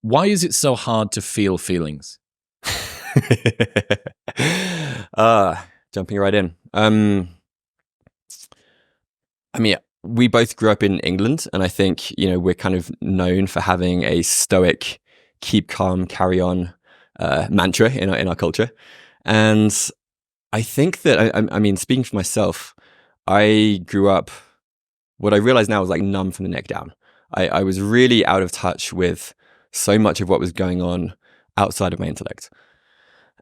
Why is it so hard to feel feelings? Jumping right in. We both grew up in England, and I think, we're kind of known for having a stoic, keep calm, carry on mantra in our culture. And I think that, I mean, speaking for myself, I grew up, what I realize now is like numb from the neck down. I was really out of touch with so much of what was going on outside of my intellect.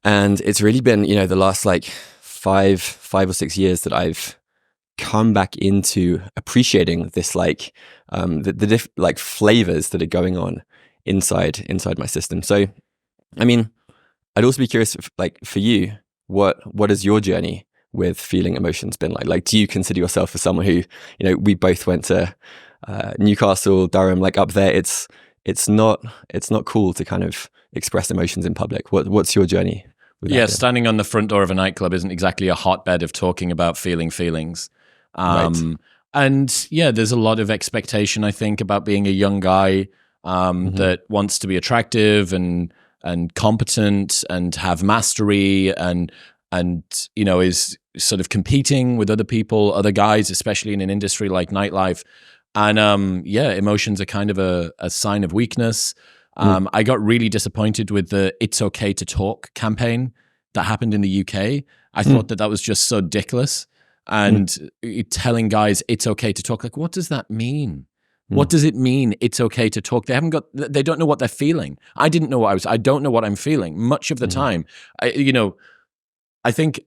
And it's really been, the last like five or 6 years that I've come back into appreciating this, like the flavors that are going on inside my system. So, I mean, I'd also be curious, for you, what has your journey with feeling emotions been like? Like, do you consider yourself as someone who, we both went to Newcastle, Durham, like up there, it's not cool to kind of express emotions in public. What's your journey with that? Yeah, standing on the front door of a nightclub isn't exactly a hotbed of talking about feeling feelings. Right. And yeah, there's a lot of expectation, I think, about being a young guy that wants to be attractive and competent and have mastery and is sort of competing with other people, other guys, especially in an industry like nightlife. And emotions are kind of a sign of weakness. I got really disappointed with the "It's Okay to Talk" campaign that happened in the UK. I thought that was just so dickless. And telling guys it's okay to talk, like, what does that mean? What does it mean? It's okay to talk. They don't know what they're feeling. I didn't know I don't know what I'm feeling much of the time. I think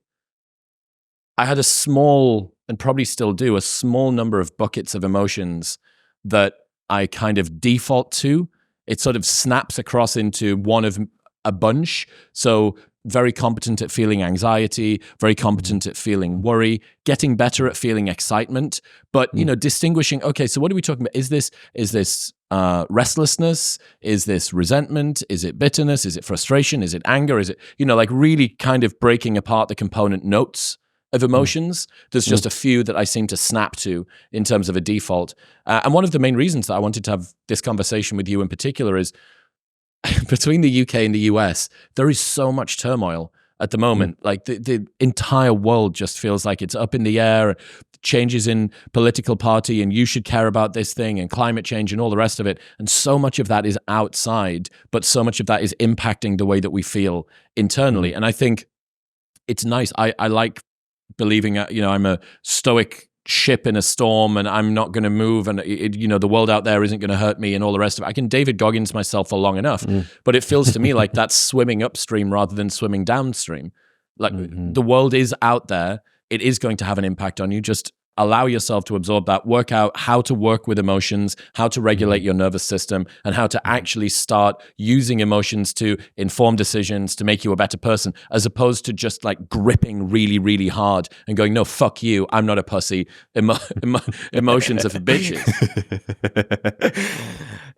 I had a small, and probably still do, a small number of buckets of emotions that I kind of default to. It sort of snaps across into one of a bunch. So very competent at feeling anxiety, very competent at feeling worry, getting better at feeling excitement, but distinguishing, okay, so what are we talking about? Is this restlessness? Is this resentment? Is it bitterness? Is it frustration? Is it anger? Is it, like really kind of breaking apart the component notes of emotions? There's just a few that I seem to snap to in terms of a default. And one of the main reasons that I wanted to have this conversation with you in particular is between the UK and the US, there is so much turmoil at the moment. Like the entire world just feels like it's up in the air, changes in political party, and you should care about this thing, and climate change and all the rest of it. And so much of that is outside, but so much of that is impacting the way that we feel internally. And I think it's nice. I like believing, I'm a stoic ship in a storm and I'm not going to move, and the world out there isn't going to hurt me and all the rest of it. I can David Goggins myself for long enough, but it feels to me like that's swimming upstream rather than swimming downstream. Like the world is out there. It is going to have an impact on you. Just allow yourself to absorb that, work out how to work with emotions, how to regulate your nervous system, and how to actually start using emotions to inform decisions, to make you a better person, as opposed to just like gripping really, really hard and going, no, fuck you, I'm not a pussy. Emotions are for bitches.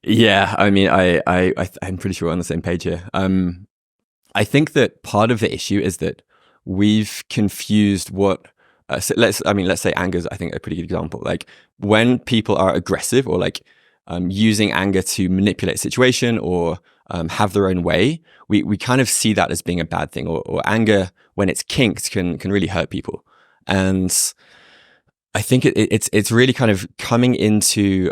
Yeah, I mean, I'm pretty sure we're on the same page here. I think that part of the issue is that we've confused what let's say anger is, I think, a pretty good example. Like when people are aggressive or like using anger to manipulate a situation or have their own way, we kind of see that as being a bad thing, or anger when it's kinked can really hurt people. And I think it's really kind of coming into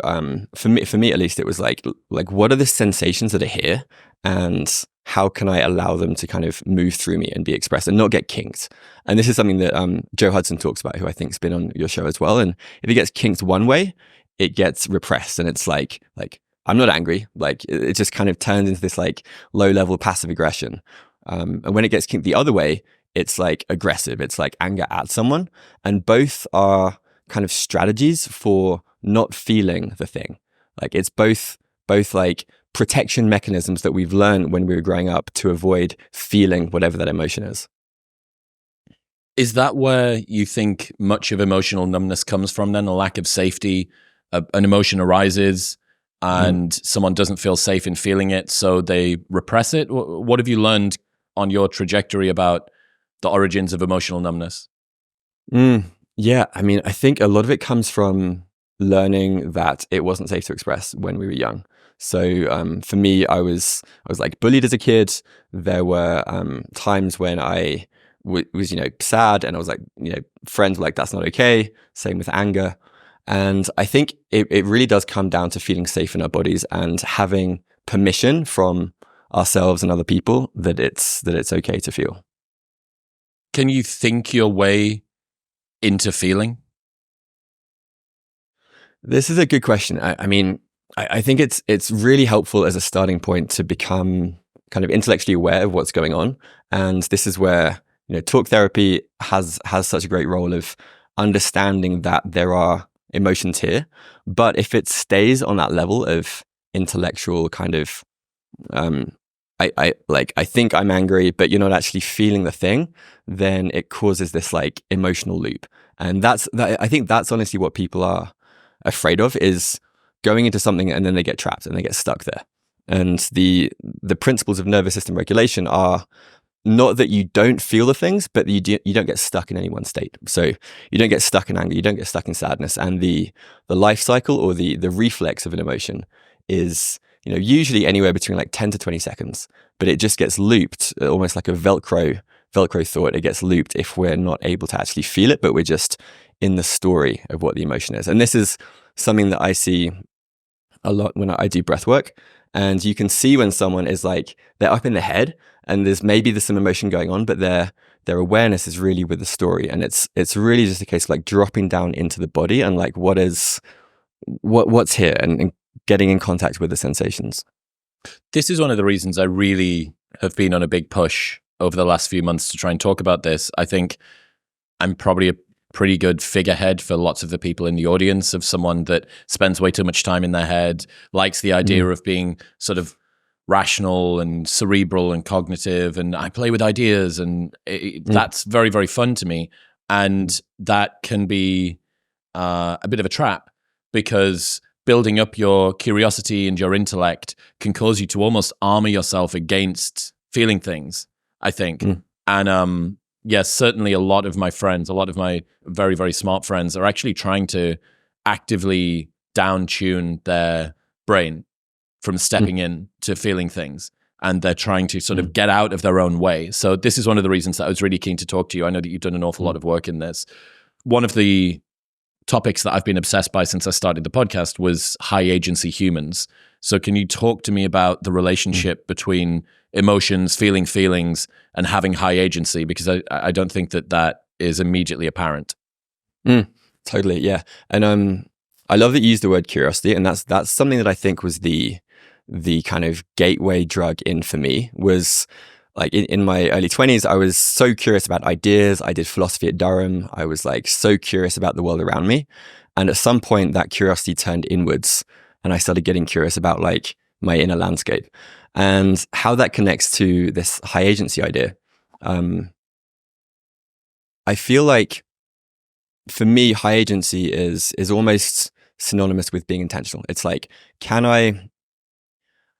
for me at least, it was like what are the sensations that are here, and how can I allow them to kind of move through me and be expressed and not get kinked? And this is something that Joe Hudson talks about, who I think's been on your show as well. And if it gets kinked one way, it gets repressed, and it's like I'm not angry. Like it just kind of turns into this like low level passive aggression. And when it gets kinked the other way, it's like aggressive. It's like anger at someone, and both are kind of strategies for not feeling the thing. Like it's both like protection mechanisms that we've learned when we were growing up to avoid feeling whatever that emotion is. Is that where you think much of emotional numbness comes from then? A lack of safety, an emotion arises and someone doesn't feel safe in feeling it, so they repress it? What have you learned on your trajectory about the origins of emotional numbness? Yeah, I mean, I think a lot of it comes from learning that it wasn't safe to express when we were young. So for me, I was like bullied as a kid. There were times when I was, sad, and I was like, friends were like, that's not okay. Same with anger. And I think it really does come down to feeling safe in our bodies and having permission from ourselves and other people that it's okay to feel. Can you think your way into feeling? This is a good question. I think it's really helpful as a starting point to become kind of intellectually aware of what's going on. And this is where, talk therapy has such a great role of understanding that there are emotions here. But if it stays on that level of intellectual kind of, I think I'm angry, but you're not actually feeling the thing, then it causes this like emotional loop. And I think that's honestly what people are afraid of, is going into something and then they get trapped and they get stuck there. And the principles of nervous system regulation are not that you don't feel the things, but you don't get stuck in any one state. So you don't get stuck in anger, you don't get stuck in sadness. And the life cycle or the reflex of an emotion is, usually anywhere between like 10 to 20 seconds, but it just gets looped almost like a Velcro thought. It gets looped if we're not able to actually feel it, but we're just in the story of what the emotion is. And this is something that I see a lot when I do breath work. And you can see when someone is like, they're up in the head and there's some emotion going on, but their awareness is really with the story. And it's really just a case of like dropping down into the body and like, what's here, and getting in contact with the sensations. This is one of the reasons I really have been on a big push over the last few months to try and talk about this. I think I'm probably a pretty good figurehead for lots of the people in the audience, of someone that spends way too much time in their head, likes the idea of being sort of rational and cerebral and cognitive, and I play with ideas, and that's very, very fun to me. And that can be a bit of a trap, because building up your curiosity and your intellect can cause you to almost armor yourself against feeling things, I think. And yes, certainly a lot of my friends, a lot of my very, very smart friends are actually trying to actively down-tune their brain from stepping in to feeling things. And they're trying to sort of get out of their own way. So this is one of the reasons that I was really keen to talk to you. I know that you've done an awful lot of work in this. One of the topics that I've been obsessed by since I started the podcast was high agency humans. So can you talk to me about the relationship between emotions, feeling feelings, and having high agency? Because I don't think that is immediately apparent. Totally, yeah. And I love that you used the word curiosity, and that's something that I think was the kind of gateway drug in for me. Was like in my early 20s, I was so curious about ideas. I did philosophy at Durham. I was like so curious about the world around me. And at some point that curiosity turned inwards, and I started getting curious about like my inner landscape and how that connects to this high agency idea. I feel like for me, high agency is almost synonymous with being intentional. It's like, can I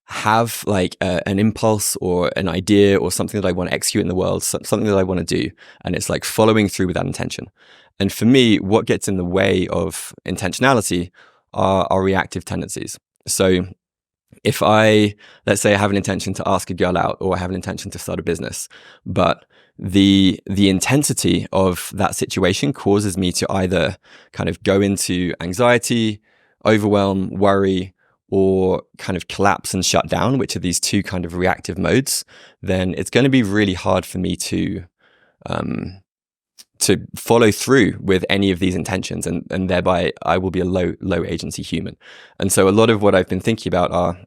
have like an impulse or an idea or something that I want to execute in the world, something that I want to do, and it's like following through with that intention. And for me, what gets in the way of intentionality are our reactive tendencies. So if let's say I have an intention to ask a girl out, or I have an intention to start a business, but the intensity of that situation causes me to either kind of go into anxiety, overwhelm, worry, or kind of collapse and shut down, which are these two kind of reactive modes, then it's going to be really hard for me to follow through with any of these intentions, and thereby I will be a low agency human. And so a lot of what I've been thinking about are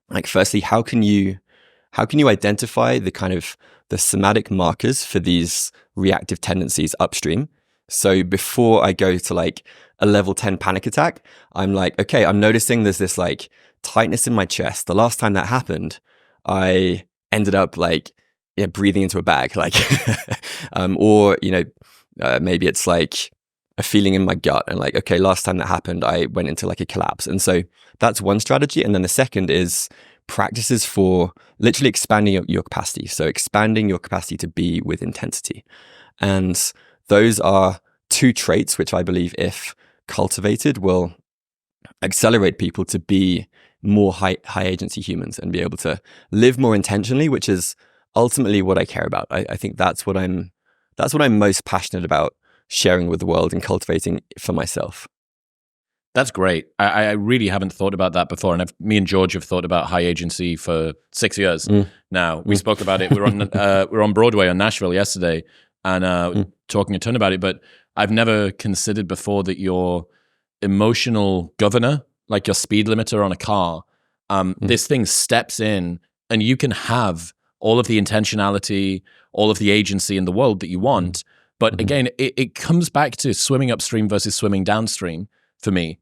like, firstly, how can you identify the kind of the somatic markers for these reactive tendencies upstream? So before I go to like a level 10 panic attack, I'm like, okay, I'm noticing there's this like tightness in my chest. The last time that happened, I ended up like breathing into a bag, like, or maybe it's like a feeling in my gut, and like, okay, last time that happened, I went into like a collapse. And so that's one strategy. And then the second is practices for literally expanding your capacity. So expanding your capacity to be with intensity. And those are two traits which I believe, if cultivated, will accelerate people to be more high agency humans and be able to live more intentionally, which is ultimately what I care about. I think that's what I'm most passionate about sharing with the world and cultivating for myself. That's great. I really haven't thought about that before. And me and George have thought about high agency for 6 years now. We spoke about it. We were on Broadway on Nashville yesterday and talking a ton about it. But I've never considered before that your emotional governor, like your speed limiter on a car, this thing steps in and you can have all of the intentionality, all of the agency in the world that you want. But again, it comes back to swimming upstream versus swimming downstream for me.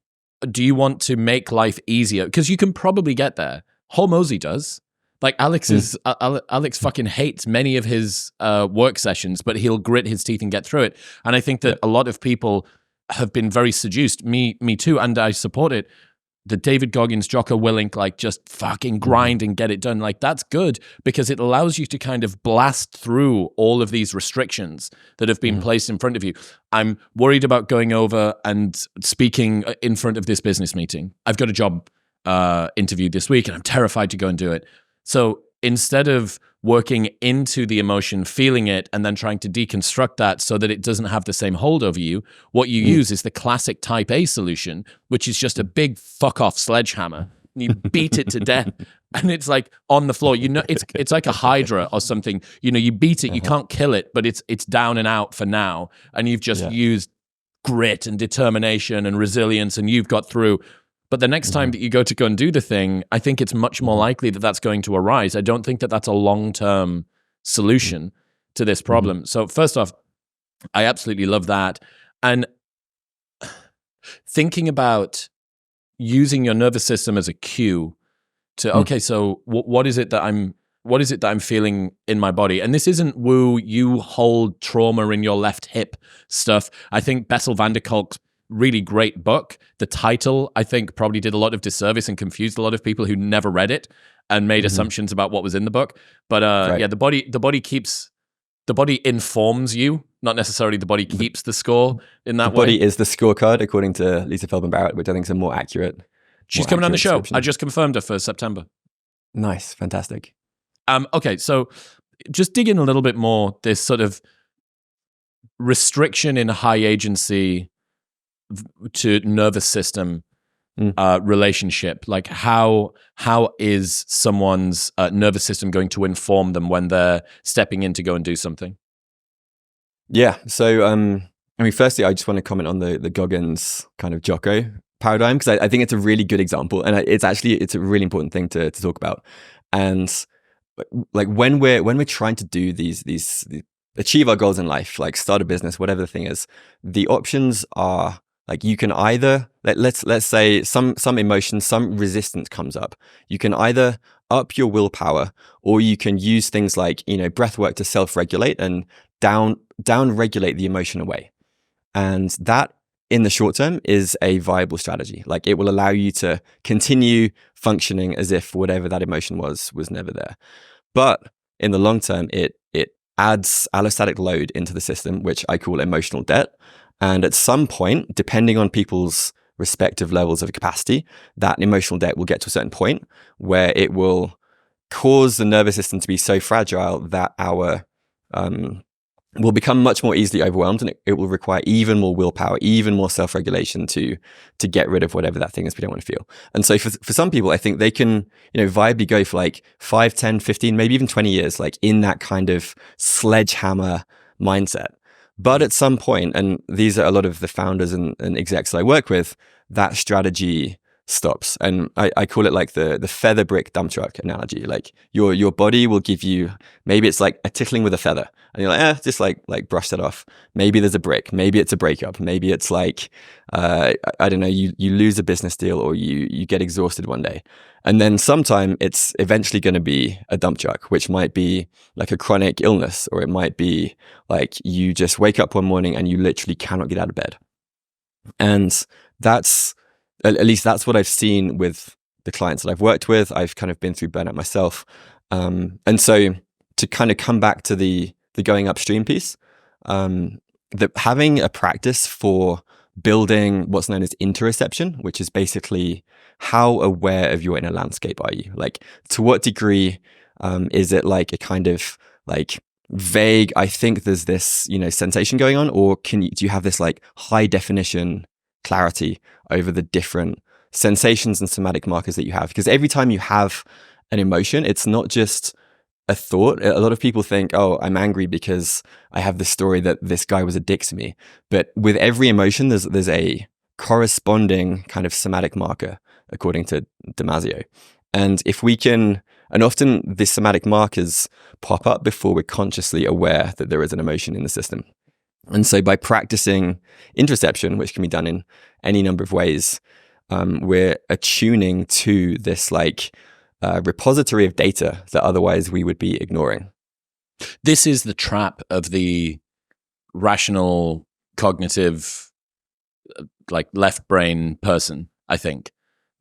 Do you want to make life easier? Because you can probably get there. Hormozy does. Like Alex fucking hates many of his work sessions, but he'll grit his teeth and get through it. And I think that a lot of people have been very seduced, me too, and I support it. The David Goggins, Jocko Willink, like just fucking grind and get it done. Like that's good because it allows you to kind of blast through all of these restrictions that have been placed in front of you. I'm worried about going over and speaking in front of this business meeting. I've got a job interview this week and I'm terrified to go and do it. So instead of working into the emotion, feeling it, and then trying to deconstruct that so that it doesn't have the same hold over you, what you use is the classic type A solution, which is just a big fuck off sledgehammer. You beat it to death and it's like on the floor. You know, it's like a hydra or something. You know, you beat it, you can't kill it, but it's down and out for now. And you've just used grit and determination and resilience and you've got through. But the next time that you go and do the thing, I think it's much more likely that that's going to arise. I don't think that that's a long-term solution to this problem. So first off, I absolutely love that. And thinking about using your nervous system as a cue to, okay, so what is it that I'm feeling in my body? And this isn't woo, you hold trauma in your left hip stuff. I think Bessel van der Kolk's really great book. The title, I think, probably did a lot of disservice and confused a lot of people who never read it and made assumptions about what was in the book. But the body informs you, not necessarily the body keeps the score in that way. The body is the scorecard, according to Lisa Feldman Barrett, which I think is a more accurate. She's coming on the show. I just confirmed her for September. Nice, fantastic. Okay, so just dig in a little bit more. This sort of restriction in high agency to nervous system relationship, like how is someone's nervous system going to inform them when they're stepping in to go and do something? Yeah, so I mean, firstly, I just want to comment on the Goggins kind of Jocko paradigm because I think it's a really good example, and it's a really important thing to talk about. And like when we're trying to do these achieve our goals in life, like start a business, whatever the thing is, the options are. Like you can either, let's say some emotion, some resistance comes up. You can either up your willpower or you can use things like, breathwork to self-regulate and down-regulate the emotion away. And that in the short term is a viable strategy. Like it will allow you to continue functioning as if whatever that emotion was never there. But in the long term, it adds allostatic load into the system, which I call emotional debt. And at some point, depending on people's respective levels of capacity, that emotional debt will get to a certain point where it will cause the nervous system to be so fragile that our will become much more easily overwhelmed, and it will require even more willpower, even more self-regulation to get rid of whatever that thing is we don't want to feel. And so for some people, I think they can, viably go for like 5, 10, 15, maybe even 20 years, like in that kind of sledgehammer mindset. But at some point, and these are a lot of the founders and execs that I work with, that strategy stops. And I call it like the feather brick dump truck analogy. Like your body will give you, maybe it's like a tickling with a feather. And you're like, just like brush that off. Maybe there's a brick. Maybe it's a breakup. Maybe it's like, I don't know, you lose a business deal or you get exhausted one day. And then sometime it's eventually going to be a dump truck, which might be like a chronic illness, or it might be like you just wake up one morning and you literally cannot get out of bed. And that's, at least that's what I've seen with the clients that I've worked with. I've kind of been through burnout myself. And so to kind of come back to the going upstream piece, having a practice for building what's known as interoception, which is basically how aware of your inner landscape are you? Like, to what degree is it like a kind of like vague, I think there's this, sensation going on, or do you have this like high definition clarity over the different sensations and somatic markers that you have? Because every time you have an emotion, it's not just a thought. A lot of people think, oh, I'm angry because I have this story that this guy was a dick to me. But with every emotion, there's a corresponding kind of somatic marker, according to Damasio. And if we can, and often the somatic markers pop up before we're consciously aware that there is an emotion in the system. And so by practicing interoception, which can be done in any number of ways, we're attuning to this like repository of data that otherwise we would be ignoring. This is the trap of the rational, cognitive, like left brain person, I think.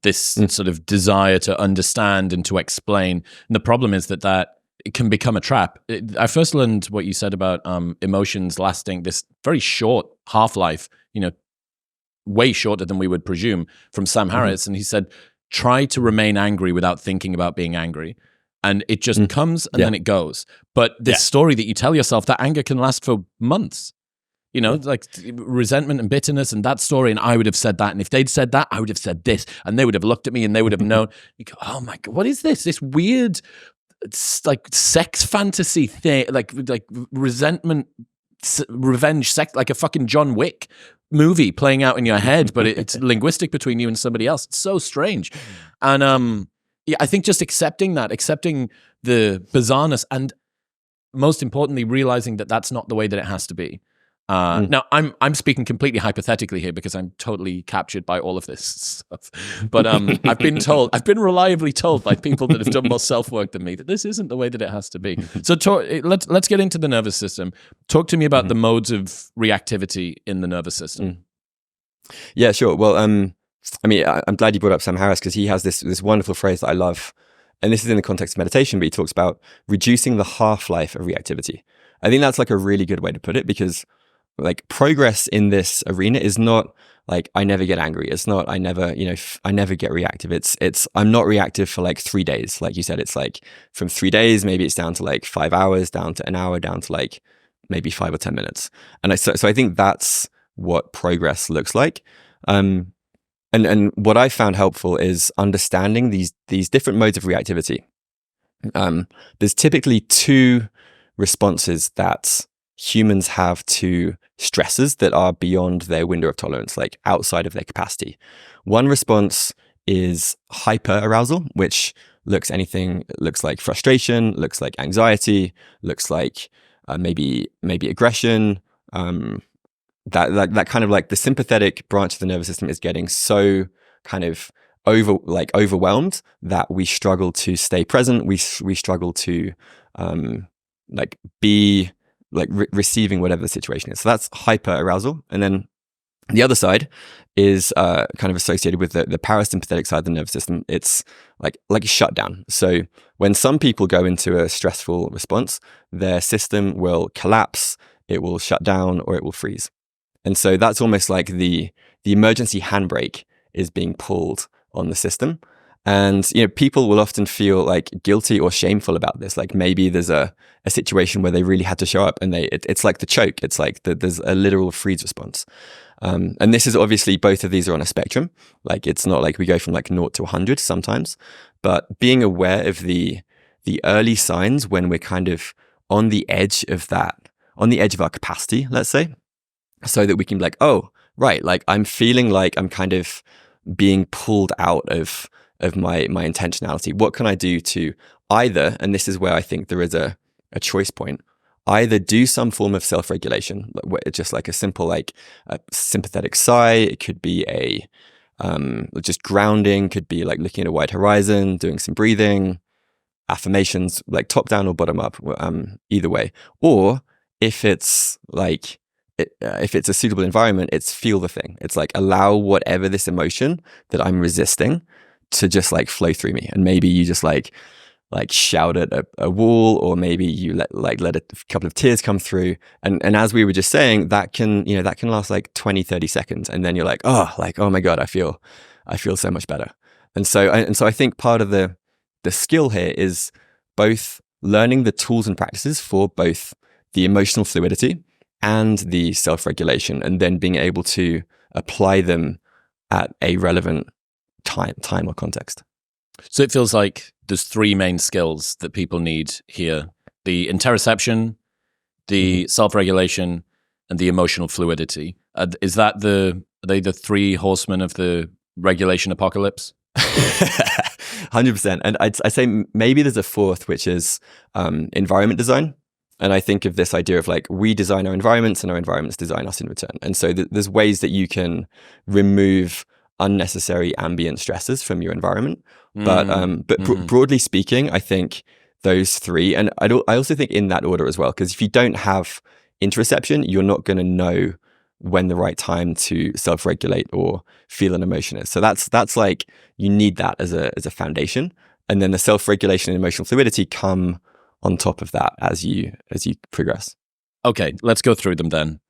This sort of desire to understand and to explain. And the problem is that it can become a trap. I first learned what you said about emotions lasting this very short half-life, way shorter than we would presume, from Sam Harris. And he said, try to remain angry without thinking about being angry. And it just comes and then it goes. But this story that you tell yourself, that anger can last for months. Like resentment and bitterness and that story. And I would have said that. And if they'd said that, I would have said this. And they would have looked at me and they would have known. You go, oh my God, what is this? This weird, like sex fantasy thing, like resentment, revenge, sex, like a fucking John Wick movie playing out in your head, but it's linguistic between you and somebody else. It's so strange. And I think just accepting the bizarreness, and most importantly, realizing that that's not the way that it has to be. Now, I'm speaking completely hypothetically here because I'm totally captured by all of this stuff. But I've been reliably told by people that have done more self-work than me that this isn't the way that it has to be. So let's get into the nervous system. Talk to me about the modes of reactivity in the nervous system. Yeah, sure. Well, I'm glad you brought up Sam Harris, because he has this wonderful phrase that I love. And this is in the context of meditation, but he talks about reducing the half-life of reactivity. I think that's like a really good way to put it, because like progress in this arena is not like I never get angry. It's not I never get reactive. It's I'm not reactive for like 3 days. Like you said, it's like from 3 days, maybe it's down to like 5 hours, down to an hour, down to like maybe 5 or 10 minutes. And so I think that's what progress looks like. And what I found helpful is understanding these different modes of reactivity. There's typically 2 responses that humans have to stresses that are beyond their window of tolerance, like outside of their capacity. One response is hyper-arousal, which looks like frustration, looks like anxiety, looks like maybe aggression. That kind of like the sympathetic branch of the nervous system is getting so kind of overwhelmed that we struggle to stay present. We struggle to be receiving whatever the situation is. So that's hyper arousal. And then the other side is kind of associated with the parasympathetic side of the nervous system. It's like a shutdown. So when some people go into a stressful response, their system will collapse, it will shut down, or it will freeze. And so that's almost like the emergency handbrake is being pulled on the system. And people will often feel like guilty or shameful about this. Like maybe there's a situation where they really had to show up, and it's like the choke. It's like there's a literal freeze response. And this is obviously, both of these are on a spectrum. Like it's not like we go from like 0 to 100 sometimes, but being aware of the early signs when we're kind of on the edge of our capacity, let's say, so that we can be like, oh, right, like I'm feeling like I'm kind of being pulled out of my intentionality. What can I do to either, and this is where I think there is a choice point, either do some form of self-regulation, just like a simple like a sympathetic sigh. It could be a just grounding, could be like looking at a wide horizon, doing some breathing, affirmations, like top down or bottom up, either way. Or if it's a suitable environment, it's feel the thing. It's like allow whatever this emotion that I'm resisting to just like flow through me. And maybe you just like shout at a wall, or maybe you let a couple of tears come through. And as we were just saying, that can last like 20, 30 seconds. And then you're like, oh my God, I feel so much better. And so I think part of the skill here is both learning the tools and practices for both the emotional fluidity and the self-regulation, and then being able to apply them at a relevant time or context. So it feels like there's three main skills that people need here: the interoception, the self-regulation, and the emotional fluidity. Are they the three horsemen of the regulation apocalypse? 100%. And I'd say maybe there's a fourth, which is environment design. And I think of this idea of like, we design our environments and our environments design us in return. And so there's ways that you can remove unnecessary ambient stresses from your environment. But broadly speaking, I think those three, and I also think in that order as well, because if you don't have interoception, you're not going to know when the right time to self-regulate or feel an emotion is. So that's like, you need that as a foundation. And then the self-regulation and emotional fluidity come on top of that as you progress. Okay, let's go through them then.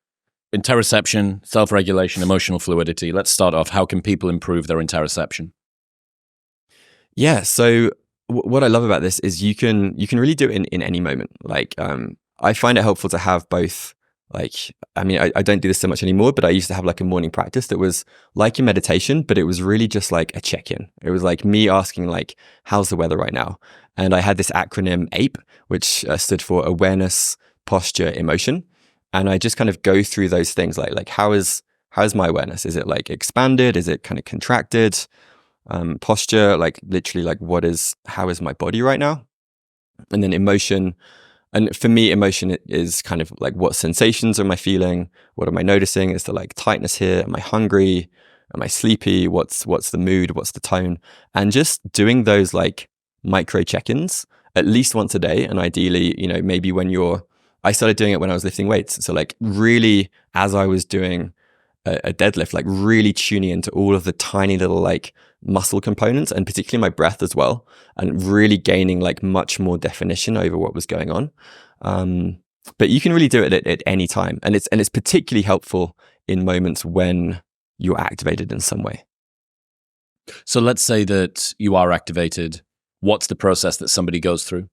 Interoception, self-regulation, emotional fluidity. Let's start off. How can people improve their interoception? Yeah, so what I love about this is you can really do it in any moment. Like, I find it helpful to have both. Like, I mean, I don't do this so much anymore, but I used to have like a morning practice that was like a meditation, but it was really just like a check-in. It was like me asking like, how's the weather right now? And I had this acronym APE, which stood for awareness, posture, emotion. And I just kind of go through those things like how's my awareness? Is it like expanded? Is it kind of contracted? Posture, like literally like how is my body right now? And then emotion. And for me, emotion is kind of like, what sensations am I feeling? What am I noticing? Is there like tightness here? Am I hungry? Am I sleepy? What's the mood? What's the tone? And just doing those like micro check-ins at least once a day. And ideally, maybe I started doing it when I was lifting weights. So like really, as I was doing a deadlift, like really tuning into all of the tiny little like muscle components, and particularly my breath as well, and really gaining like much more definition over what was going on. But you can really do it at any time, and it's particularly helpful in moments when you're activated in some way. So let's say that you are activated. What's the process that somebody goes through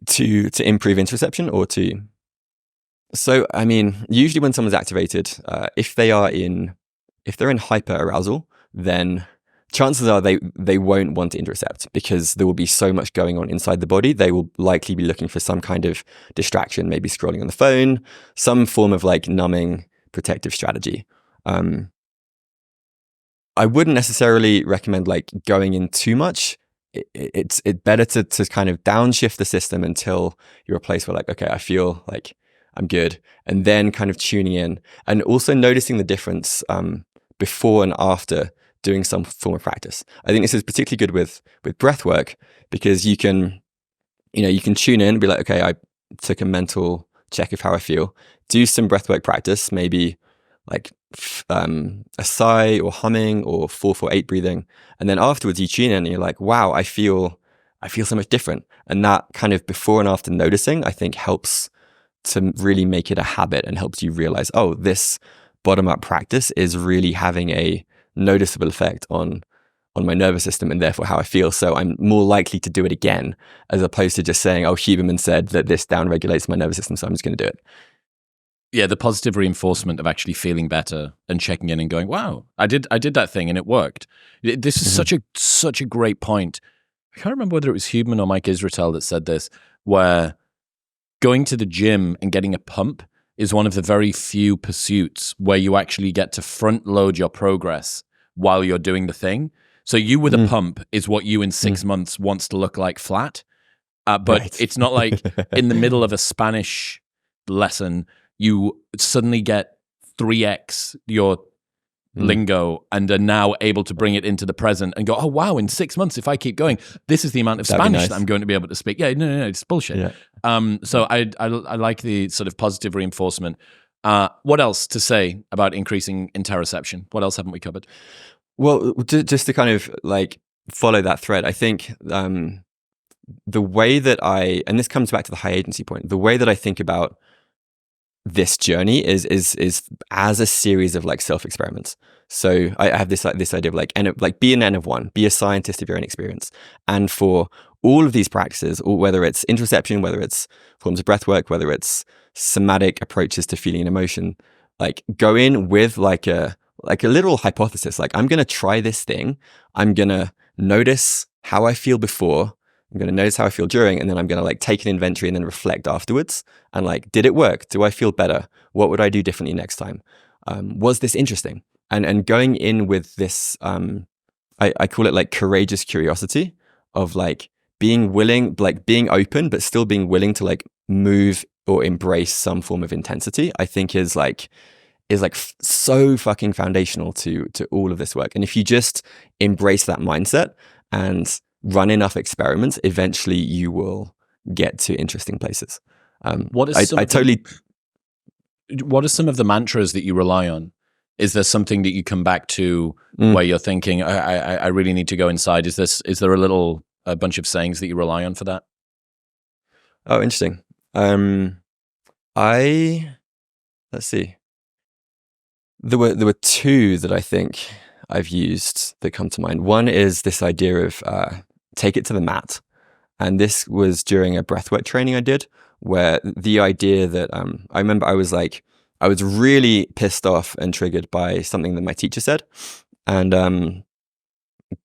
to improve interoception or to? So, I mean, usually when someone's activated, if they're in hyper arousal, then chances are they won't want to interocept because there will be so much going on inside the body. They will likely be looking for some kind of distraction, maybe scrolling on the phone, some form of like numbing protective strategy. I wouldn't necessarily recommend like going in too much. It's better to kind of downshift the system until you're a place where like, okay, I feel like I'm good. And then kind of tuning in and also noticing the difference before and after doing some form of practice. I think this is particularly good with breath work because you can tune in and be like, okay, I took a mental check of how I feel, do some breath work practice, maybe like a sigh or humming or 4-4-8 breathing. And then afterwards you tune in and you're like, wow, I feel so much different. And that kind of before and after noticing, I think helps to really make it a habit and helps you realize, oh, this bottom-up practice is really having a noticeable effect on my nervous system and therefore how I feel. So I'm more likely to do it again as opposed to just saying, oh, Huberman said that this down-regulates my nervous system, so I'm just going to do it. Yeah, the positive reinforcement of actually feeling better and checking in and going, wow, I did that thing and it worked. This is such a great point. I can't remember whether it was Huberman or Mike Israetel that said this, where going to the gym and getting a pump is one of the very few pursuits where you actually get to front load your progress while you're doing the thing. So you with a pump is what you in 6 months wants to look like flat. But right. It's not like in the middle of a Spanish lesson, you suddenly get 3x your lingo and are now able to bring it into the present and go, oh, wow, in 6 months, if I keep going, this is the amount of Spanish that I'm going to be able to speak. Yeah, no, it's bullshit. Yeah. So I like the sort of positive reinforcement. What else to say about increasing interoception? What else haven't we covered? Well, just to kind of like follow that thread, I think the way that and this comes back to the high agency point, the way that I think about this journey is as a series of like self experiments. So I have this idea of like be an N of one, be a scientist of your own experience. And for all of these practices, or whether it's interoception, whether it's forms of breathwork, whether it's somatic approaches to feeling and emotion, like go in with like a literal hypothesis. Like, I'm going to try this thing. I'm going to notice how I feel before. I'm going to notice how I feel during, and then I'm going to like take an inventory and then reflect afterwards. And like, did it work? Do I feel better? What would I do differently next time? Was this interesting? And going in with this, I call it like courageous curiosity of like being willing, like being open, but still being willing to like move or embrace some form of intensity, I think is so fucking foundational to all of this work. And if you just embrace that mindset and run enough experiments, eventually you will get to interesting places. What are some of the mantras that you rely on? Is there something that you come back to where you're thinking, I really need to go inside? Is there a bunch of sayings that you rely on for that? Oh, interesting. Let's see. There were two that I think I've used that come to mind. One is this idea of take it to the mat. And this was during a breathwork training I did, where the idea that I remember I was really pissed off and triggered by something that my teacher said. And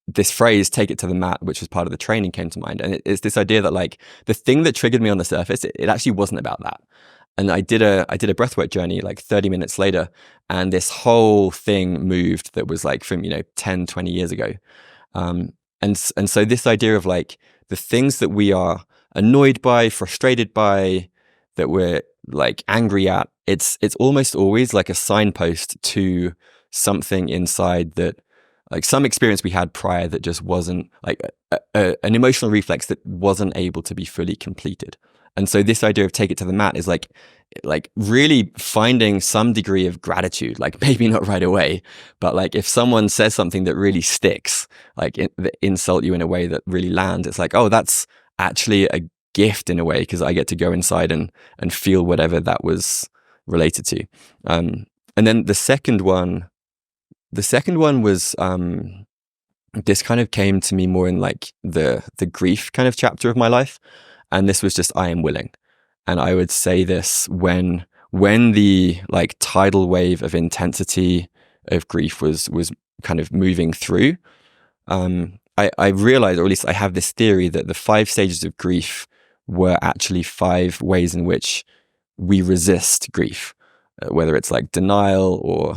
this phrase, take it to the mat, which was part of the training, came to mind. And it's this idea that like the thing that triggered me on the surface, it actually wasn't about that. And I did a breathwork journey like 30 minutes later, and this whole thing moved that was like from, 10, 20 years ago. And so this idea of like the things that we are annoyed by, frustrated by, that we're like angry at, it's almost always like a signpost to something inside that, like some experience we had prior that just wasn't like an emotional reflex that wasn't able to be fully completed. And so this idea of take it to the mat is like really finding some degree of gratitude, like maybe not right away, but like if someone says something that really sticks, like that insult you in a way that really lands, it's like, oh, that's actually a gift in a way, because I get to go inside and feel whatever that was related to. And then the second one was this kind of came to me more in like the grief kind of chapter of my life. And this was just, I am willing. And I would say this when the like tidal wave of intensity of grief was kind of moving through, I realized, or at least I have this theory, that the 5 stages of grief were actually 5 ways in which we resist grief, whether it's like denial or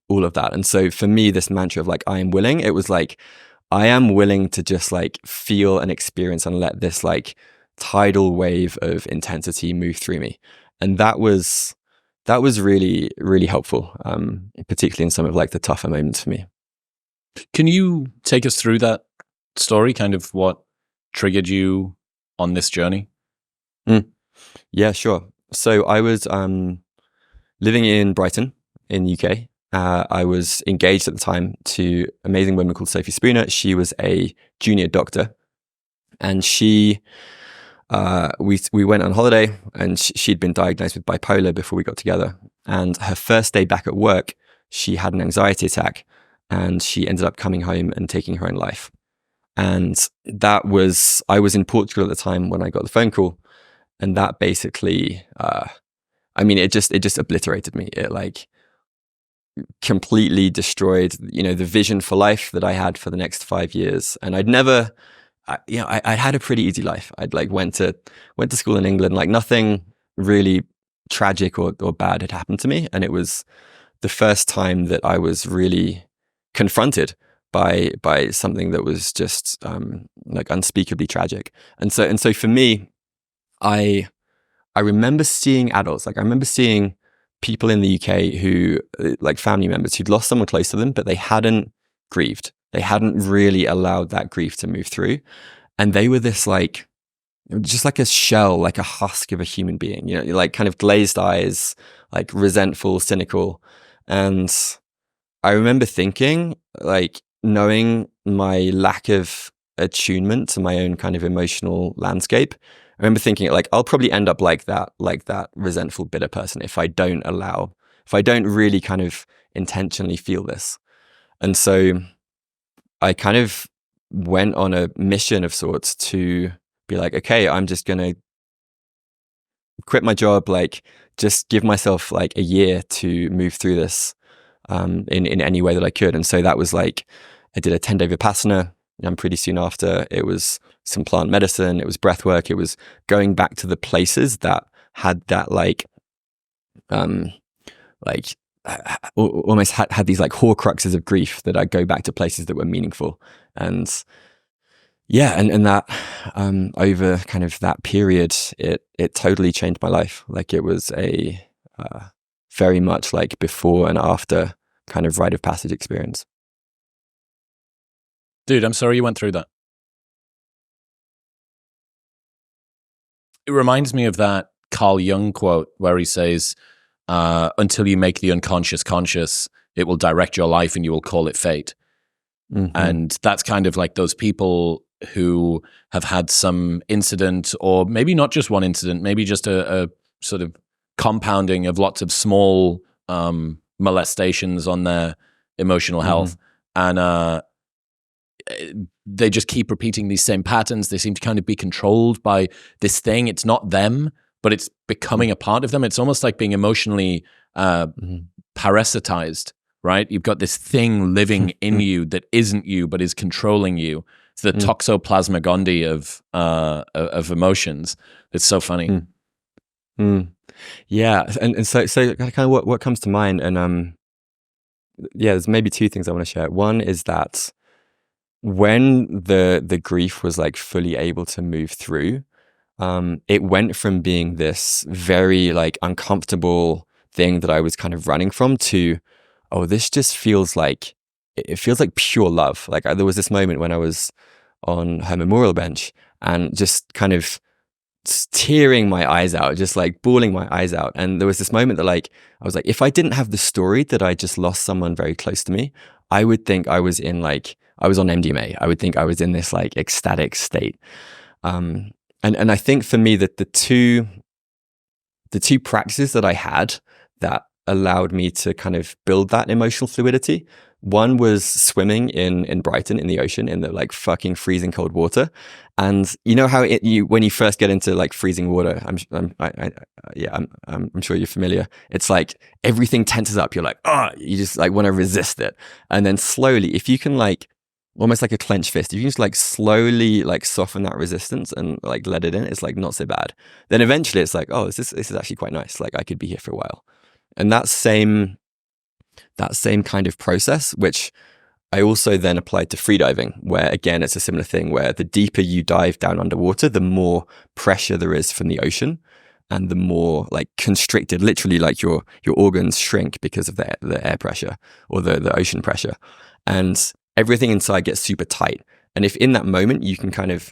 all of that. And so for me, this mantra of like, I am willing, it was like, I am willing to just like feel and experience and let this like tidal wave of intensity move through me. And that was really, really helpful, particularly in some of like the tougher moments for me. Can you take us through that story, kind of what triggered you on this journey? Yeah, sure. So I was living in Brighton in the UK. I was engaged at the time to an amazing woman called Sophie Spooner. She was a junior doctor, and we went on holiday, and she'd been diagnosed with bipolar before we got together. And her first day back at work, she had an anxiety attack, and she ended up coming home and taking her own life. And I was in Portugal at the time when I got the phone call, and that basically, it just obliterated me. It like completely destroyed, the vision for life that I had for the next 5 years. And I'd had a pretty easy life. I'd like went to school in England, like nothing really tragic or bad had happened to me. And it was the first time that I was really confronted by something that was just like unspeakably tragic. And so for me, I remember seeing adults, like I remember seeing people in the UK who, like family members who'd lost someone close to them, but they hadn't grieved. They hadn't really allowed that grief to move through. And they were this like, just like a shell, like a husk of a human being, like kind of glazed eyes, like resentful, cynical. And I remember thinking, like, knowing my lack of attunement to my own kind of emotional landscape, I remember thinking like, I'll probably end up like that resentful, bitter person if I don't allow if I don't really kind of intentionally feel this. And so I kind of went on a mission of sorts to be like, okay, I'm just going to quit my job, like just give myself like a year to move through this in any way that I could. And so that was like, I did a 10-day Vipassana, and pretty soon after it was some plant medicine, it was breathwork, it was going back to the places that had that almost had these like horcruxes of grief, that I go back to places that were meaningful. And yeah, and that over kind of that period, it totally changed my life. Like it was a very much like before and after kind of rite of passage experience. Dude, I'm sorry you went through that. It reminds me of that Carl Jung quote where he says, until you make the unconscious conscious, it will direct your life and you will call it fate. Mm-hmm. And that's kind of like those people who have had some incident, or maybe not just one incident, maybe just a sort of compounding of lots of small molestations on their emotional health. And they just keep repeating these same patterns. They seem to kind of be controlled by this thing. It's not them, but it's becoming a part of them. It's almost like being emotionally parasitized, right? You've got this thing living in you that isn't you, but is controlling you. It's the toxoplasma gondii of emotions. It's so funny. Yeah, and so kind of what comes to mind, and there's maybe two things I want to share. One is that when the grief was like fully able to move through, it went from being this very like uncomfortable thing that I was kind of running from to, oh, this just feels like, it feels like pure love. Like there was this moment when I was on her memorial bench and just kind of tearing my eyes out, just like bawling my eyes out. And there was this moment that like, I was like, if I didn't have the story that I just lost someone very close to me, I would think I was in like, I was on MDMA. I would think I was in this like ecstatic state. And I think for me that the two practices that I had that allowed me to kind of build that emotional fluidity, one was swimming in Brighton in the ocean in the like fucking freezing cold water. And you know how when you first get into like freezing water, I'm sure you're familiar. It's like everything tenses up. You're like, you just like want to resist it. And then slowly, if you can like, almost like a clenched fist, if you can just like slowly like soften that resistance and like let it in, it's like not so bad. Then eventually it's like, oh, this is actually quite nice. Like I could be here for a while. And that same kind of process, which I also then applied to freediving, where again, it's a similar thing where the deeper you dive down underwater, the more pressure there is from the ocean and the more like constricted, literally like your organs shrink because of the air pressure or the ocean pressure. And everything inside gets super tight. And if in that moment you can kind of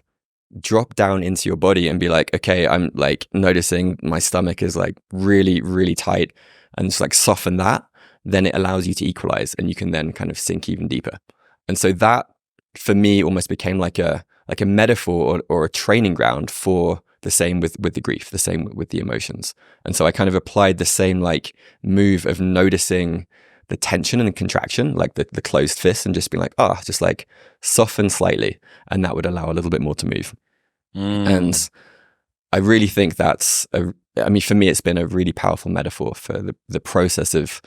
drop down into your body and be like, okay, I'm like noticing my stomach is like really, really tight, and just like soften that, then it allows you to equalize and you can then kind of sink even deeper. And so that for me almost became like a metaphor or a training ground for the same with the grief, the same with the emotions. And so I kind of applied the same like move of noticing the tension and the contraction, like the closed fist, and just being like, just like soften slightly, and that would allow a little bit more to move. And I really think that's for me, it's been a really powerful metaphor for the process of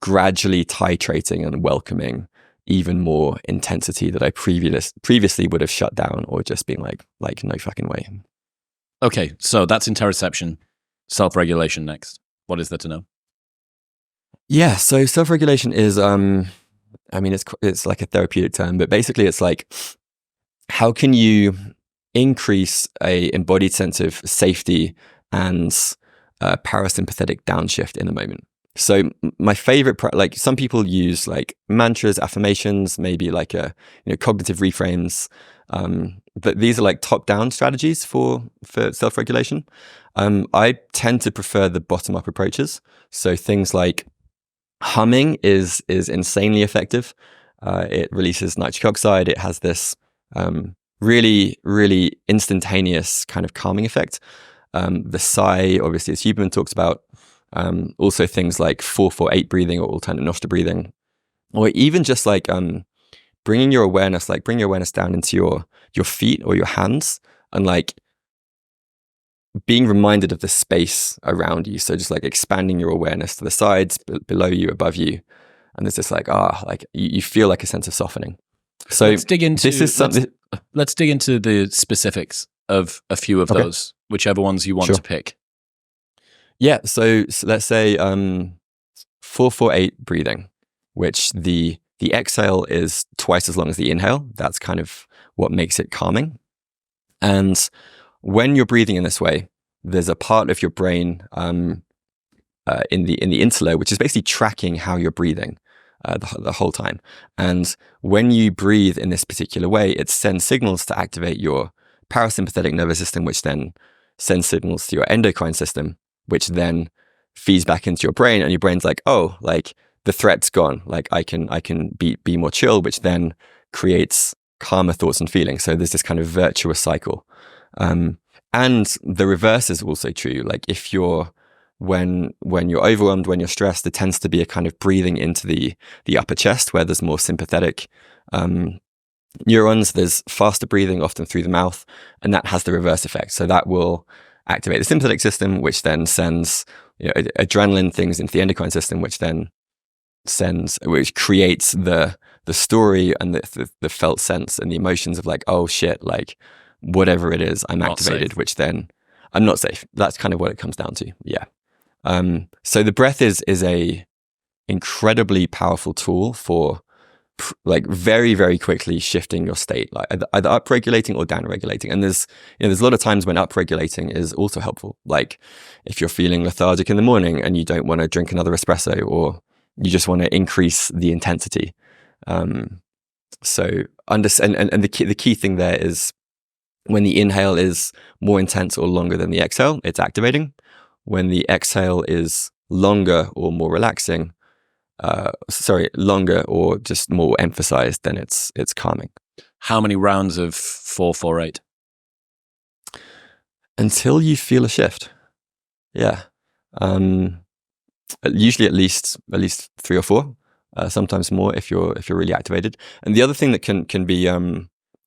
gradually titrating and welcoming even more intensity that I previously would have shut down or just been like no fucking way. Okay, so that's interoception. Self-regulation next. What is there to know? Yeah, so self-regulation is, it's like a therapeutic term, but basically it's like, how can you increase a embodied sense of safety and parasympathetic downshift in the moment? So my favorite, like some people use like mantras, affirmations, maybe like cognitive reframes, but these are like top-down strategies for self-regulation. I tend to prefer the bottom-up approaches. So things like humming is insanely effective. It releases nitric oxide. It has this really, really instantaneous kind of calming effect. The sigh, obviously, as Huberman talks about, Also things like 4-4-8 breathing or alternate nostril breathing, or even just like bring your awareness down into your feet or your hands, and like being reminded of the space around you. So just like expanding your awareness to the sides, below you, above you, and there's this like you feel like a sense of softening. So let's dig into this is something. Let's dig into the specifics of a few of those, whichever ones you want to pick. Yeah. So let's say 4-4-8 breathing, which the exhale is twice as long as the inhale. That's kind of what makes it calming. And when you're breathing in this way, there's a part of your brain in the interlobe, which is basically tracking how you're breathing the whole time. And when you breathe in this particular way, it sends signals to activate your parasympathetic nervous system, which then sends signals to your endocrine system, which then feeds back into your brain, and your brain's like, oh, like the threat's gone. Like I can be more chill, which then creates calmer thoughts and feelings. So there's this kind of virtuous cycle. And the reverse is also true. Like if you're when you're overwhelmed, when you're stressed, there tends to be a kind of breathing into the upper chest where there's more sympathetic neurons. There's faster breathing, often through the mouth, and that has the reverse effect. So that will activate the sympathetic system, which then sends adrenaline things into the endocrine system, which creates the story and the felt sense and the emotions of like, oh shit, like whatever it is, I'm activated, which then I'm not safe. That's kind of what it comes down to. Yeah. So the breath is a incredibly powerful tool for like very, very quickly shifting your state, like either upregulating or downregulating. And there's a lot of times when upregulating is also helpful. Like if you're feeling lethargic in the morning and you don't want to drink another espresso, or you just want to increase the intensity. So understand, and the key thing there is when the inhale is more intense or longer than the exhale, it's activating. When the exhale is longer or more relaxing, longer or just more emphasized, then it's calming. How many rounds of 4-4-8? Until you feel a shift. Yeah. Usually at least 3 or 4, sometimes more if you're really activated. And the other thing that can be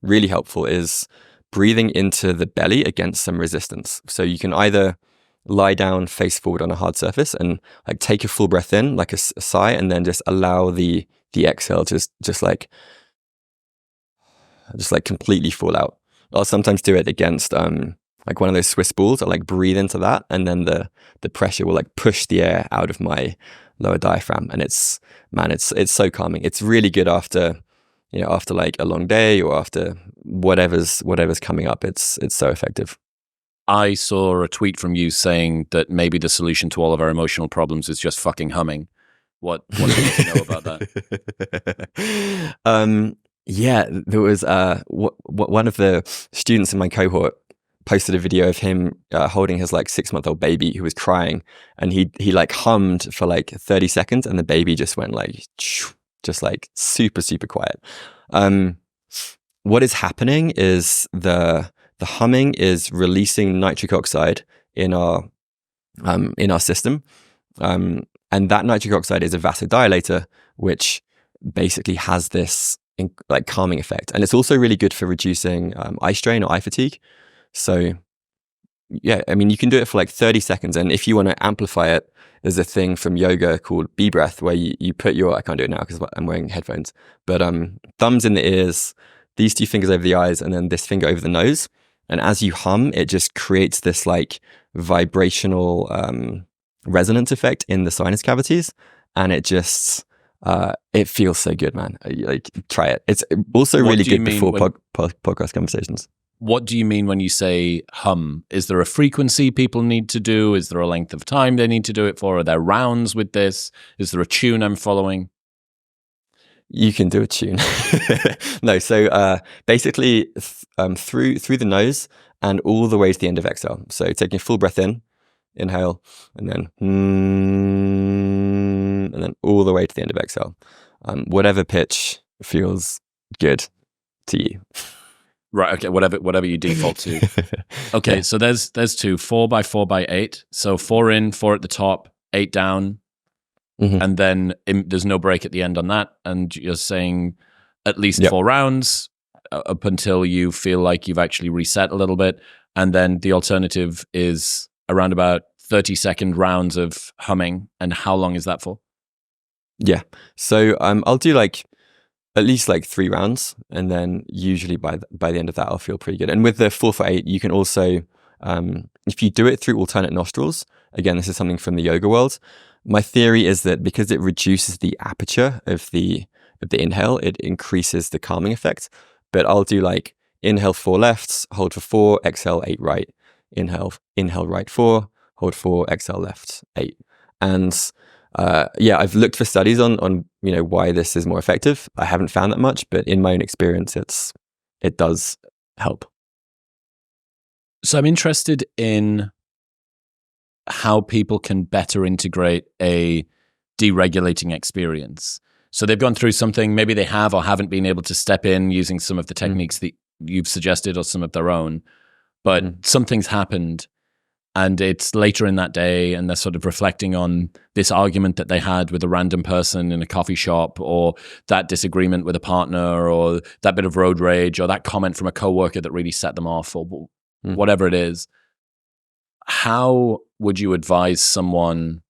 really helpful is breathing into the belly against some resistance. So you can either lie down face forward on a hard surface and like take a full breath in, like a sigh, and then just allow the exhale to just like completely fall out. I'll sometimes do it against like one of those Swiss balls. I like breathe into that, and then the pressure will like push the air out of my lower diaphragm, and it's so calming. It's really good after like a long day or after whatever's coming up. It's so effective. I saw a tweet from you saying that maybe the solution to all of our emotional problems is just fucking humming. What do you need to know about that? Yeah, there was one of the students in my cohort posted a video of him holding his like 6-month-old baby who was crying, and he like hummed for like 30 seconds, and the baby just went like just like super, super quiet. What is happening is the humming is releasing nitric oxide in our system, and that nitric oxide is a vasodilator, which basically has this like calming effect, and it's also really good for reducing eye strain or eye fatigue. So yeah, I mean, you can do it for like 30 seconds, and if you want to amplify it, there's a thing from yoga called bee breath, where you put your, I can't do it now because I'm wearing headphones, but thumbs in the ears, these 2 fingers over the eyes, and then this finger over the nose. And as you hum, it just creates this like vibrational resonance effect in the sinus cavities, and it just it feels so good, man. Like try it. It's also really good before podcast conversations. What do you mean when you say hum? Is there a frequency people need to do? Is there a length of time they need to do it for? Are there rounds with this? Is there a tune I'm following? You can do a tune. No, so basically through the nose and all the way to the end of exhale. So taking a full breath in, inhale, and then all the way to the end of exhale. Whatever pitch feels good to you. Right. Okay. Whatever you default to. Okay. Yeah. So there's 2 4 by 4 by 8. So 4 in, 4 at the top, 8 down, and then there's no break at the end on that, and you're saying at least 4 rounds up until you feel like you've actually reset a little bit, and then the alternative is around about 30-second rounds of humming. And how long is that for? Yeah, so I'll do like at least like 3 rounds, and then usually by the end of that I'll feel pretty good. And with the 4 for 8, you can also if you do it through alternate nostrils, again, this is something from the yoga world. My theory is that because it reduces the aperture of the inhale, it increases the calming effect. But I'll do like inhale 4 lefts, hold for 4, exhale 8 right, inhale right 4, hold 4, exhale left 8. And I've looked for studies on why this is more effective. I haven't found that much, but in my own experience, it does help. So I'm interested in how people can better integrate a deregulating experience. So they've gone through something, maybe they have or haven't been able to step in using some of the techniques that you've suggested or some of their own, but something's happened and it's later in that day and they're sort of reflecting on this argument that they had with a random person in a coffee shop, or that disagreement with a partner, or that bit of road rage, or that comment from a coworker that really set them off, or whatever it is. How would you advise someone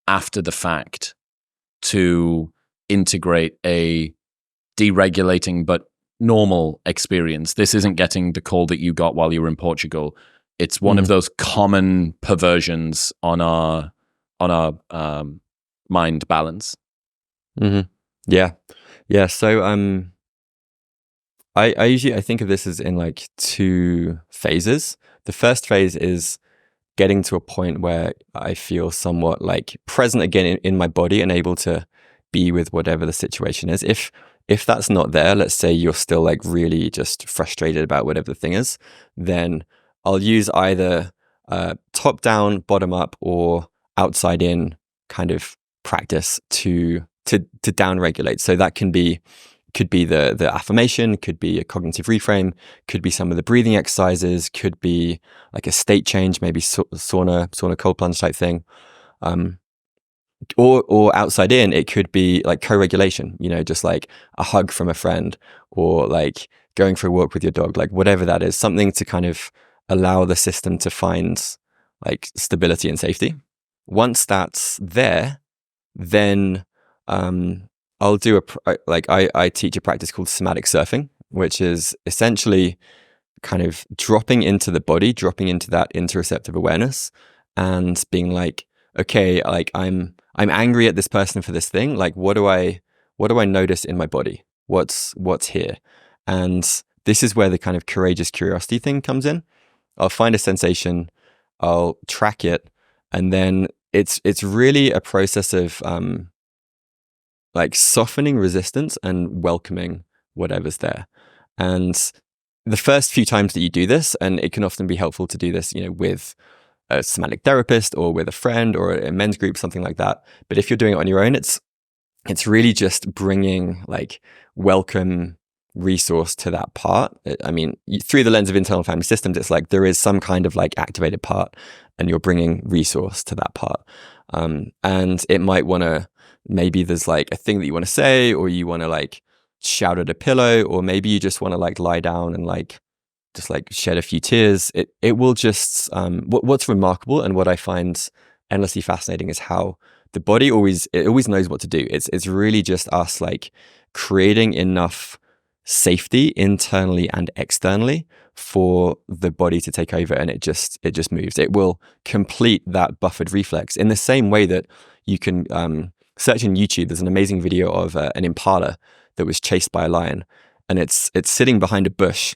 after the fact to integrate a deregulating but normal experience? This isn't getting the call that you got while you were in Portugal. It's one of those common perversions on our mind balance. Yeah. So I think of this as in like 2 phases. The first phase is getting to a point where I feel somewhat like present again in my body and able to be with whatever the situation is. If that's not there, let's say you're still like really just frustrated about whatever the thing is, then I'll use either top down, bottom up, or outside in kind of practice to down regulate. So that could be the affirmation, could be a cognitive reframe, could be some of the breathing exercises, could be like a state change, maybe sauna cold plunge type thing. Or outside in, it could be like co-regulation, just like a hug from a friend, or like going for a walk with your dog, like whatever that is, something to kind of allow the system to find like stability and safety. Once that's there, then I'll do I teach a practice called somatic surfing, which is essentially kind of dropping into the body, dropping into that interoceptive awareness, and being like, okay, like I'm angry at this person for this thing. Like, what do I notice in my body? What's here? And this is where the kind of courageous curiosity thing comes in. I'll find a sensation, I'll track it, and then it's really a process of like softening resistance and welcoming whatever's there. And the first few times that you do this, and it can often be helpful to do this, with a somatic therapist or with a friend or a men's group, something like that. But if you're doing it on your own, it's really just bringing like welcome resource to that part. I mean, through the lens of internal family systems, it's like there is some kind of like activated part, and you're bringing resource to that part. And it might want to, maybe there's like a thing that you want to say, or you want to like shout at a pillow, or maybe you just want to like lie down and like just like shed a few tears. It will just what's remarkable and what I find endlessly fascinating is how the body always knows what to do. It's really just us like creating enough safety internally and externally for the body to take over, and it just moves. It will complete that buffered reflex in the same way that you can search in YouTube. There's an amazing video of an impala that was chased by a lion, and it's sitting behind a bush,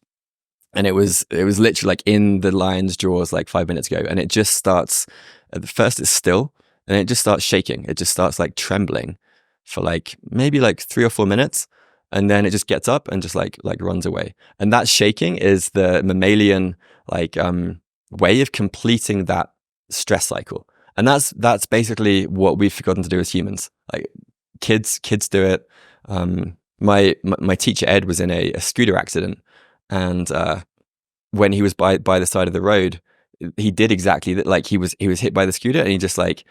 and it was literally like in the lion's jaws like 5 minutes ago, and it just starts. At the first, it's still, and it just starts shaking. It just starts like trembling for like maybe like 3 or 4 minutes. And then it just gets up and just like runs away. And that shaking is the mammalian like way of completing that stress cycle. And that's basically what we've forgotten to do as humans. Like kids do it. My teacher Ed was in a scooter accident, and when he was by the side of the road, he did exactly that. Like he was hit by the scooter and he just like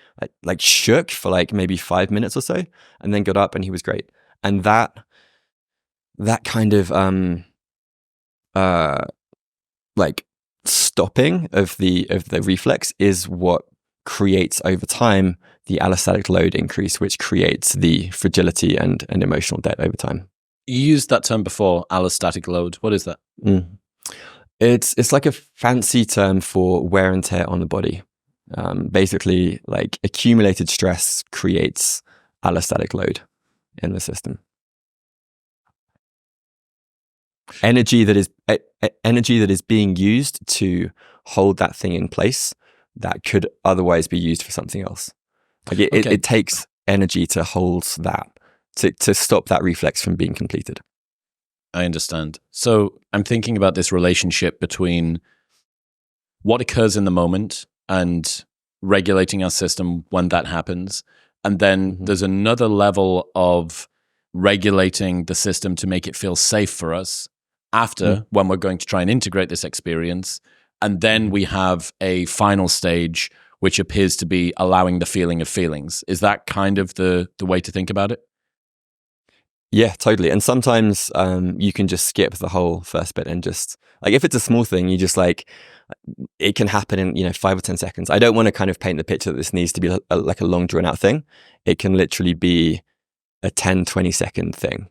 shook for like maybe 5 minutes or so, and then got up and he was great. And that kind of like stopping of the reflex is what creates over time the allostatic load increase, which creates the fragility and emotional debt over time. You used that term before, allostatic load. What is that? It's like a fancy term for wear and tear on the body. Basically, like accumulated stress creates allostatic load in the system. Energy that is being used to hold that thing in place that could otherwise be used for something else. Like it takes energy to hold that, to stop that reflex from being completed. I understand. So I'm thinking about this relationship between what occurs in the moment and regulating our system when that happens. And then there's another level of regulating the system to make it feel safe for us after, when we're going to try and integrate this experience. And then we have a final stage, which appears to be allowing the feeling of feelings. Is that kind of the way to think about it? Yeah, totally. And sometimes you can just skip the whole first bit and just, like, if it's a small thing, you just like, it can happen in 5 or 10 seconds. I don't want to kind of paint the picture that this needs to be like a long drawn out thing. It can literally be a 10-20 second thing.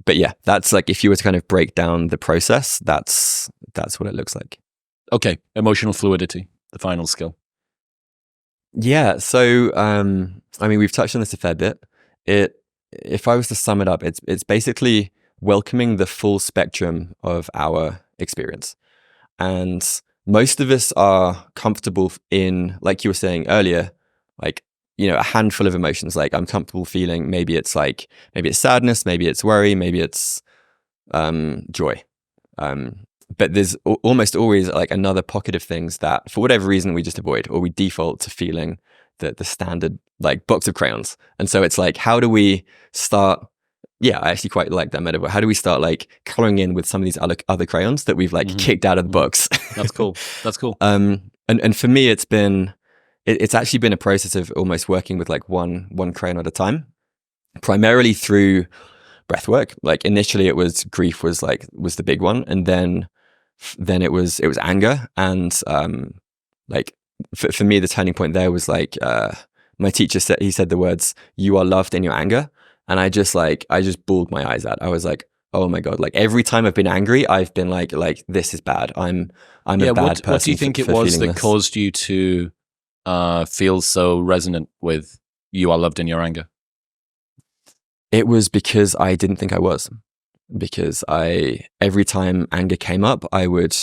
But yeah, that's like, if you were to kind of break down the process, that's what it looks like. Okay, emotional fluidity, the final skill. Yeah, so I mean, we've touched on this a fair bit. If I was to sum it up, it's basically welcoming the full spectrum of our experience. And most of us are comfortable in, like you were saying earlier, like, a handful of emotions. Like, I'm comfortable feeling, maybe it's sadness, maybe it's worry, maybe it's joy. But there's almost always like another pocket of things that for whatever reason we just avoid, or we default to feeling the standard like box of crayons. And so it's like, how do we start? Yeah, I actually quite like that metaphor. How do we start like coloring in with some of these other crayons that we've like kicked out of the box? That's cool. That's cool. And for me, it's actually been a process of almost working with like one crayon at a time, primarily through breathwork. Like initially it was grief was the big one. And then it was anger. And like for me, the turning point there was like, my teacher said the words, "You are loved in your anger." And I just bawled my eyes out. I was like, oh my God, like every time I've been angry, I've been like this is bad. I'm a bad person. What do you think it was that caused you to feel so resonant with "you are loved in your anger"? It was because I didn't think I was. Because every time anger came up, I would,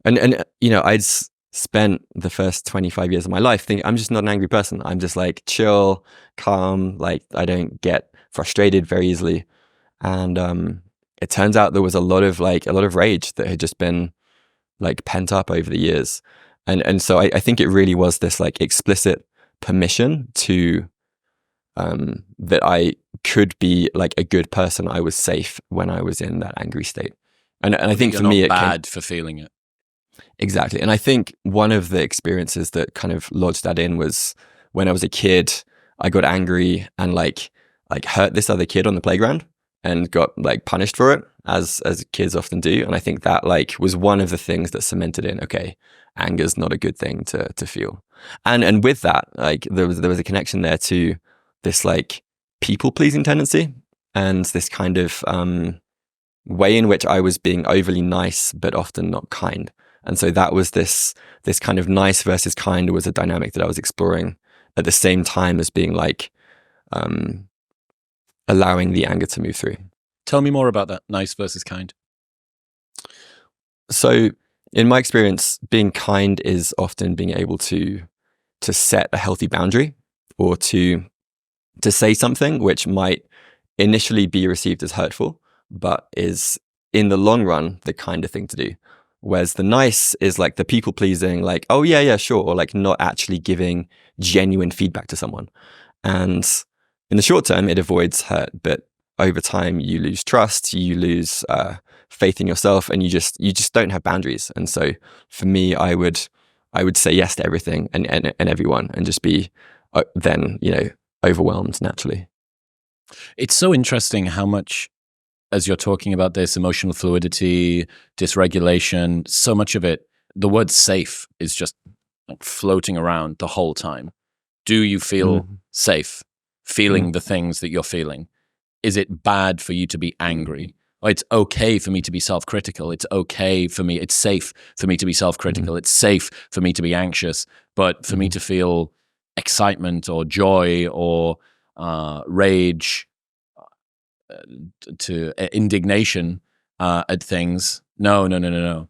and I'd spent the first 25 years of my life thinking I'm just not an angry person. I'm just like chill, calm, like I don't get frustrated very easily. And it turns out there was a lot of rage that had just been like pent up over the years. And so I think it really was this like explicit permission to that I could be like a good person. I was safe when I was in that angry state. And I think for me, it bad for feeling it. Exactly. And I think one of the experiences that kind of lodged that in was when I was a kid, I got angry and like hurt this other kid on the playground and got like punished for it, as kids often do. And I think that like was one of the things that cemented in, okay, anger's not a good thing to feel. And with that, like there was a connection there to this like people pleasing tendency and this kind of way in which I was being overly nice but often not kind. And so that was this kind of nice versus kind was a dynamic that I was exploring at the same time as being like allowing the anger to move through. Tell me more about that, nice versus kind. So in my experience, being kind is often being able to set a healthy boundary, or to say something which might initially be received as hurtful, but is in the long run the kind of thing to do. Whereas the nice is like the people pleasing, like, oh yeah, sure, or like not actually giving genuine feedback to someone. And in the short term, it avoids hurt, but over time you lose trust, you lose faith in yourself, and you just don't have boundaries. And so for me, I would say yes to everything and everyone, and just be then, overwhelmed naturally. It's so interesting how much, as you're talking about this emotional fluidity, dysregulation, so much of it, the word safe is just like floating around the whole time. Do you feel safe feeling the things that you're feeling? Is it bad for you to be angry? Or it's okay for me to be self-critical. It's okay for me. It's safe for me to be self-critical. It's safe for me to be anxious. But for me to feel excitement or joy or rage, to indignation at things, no.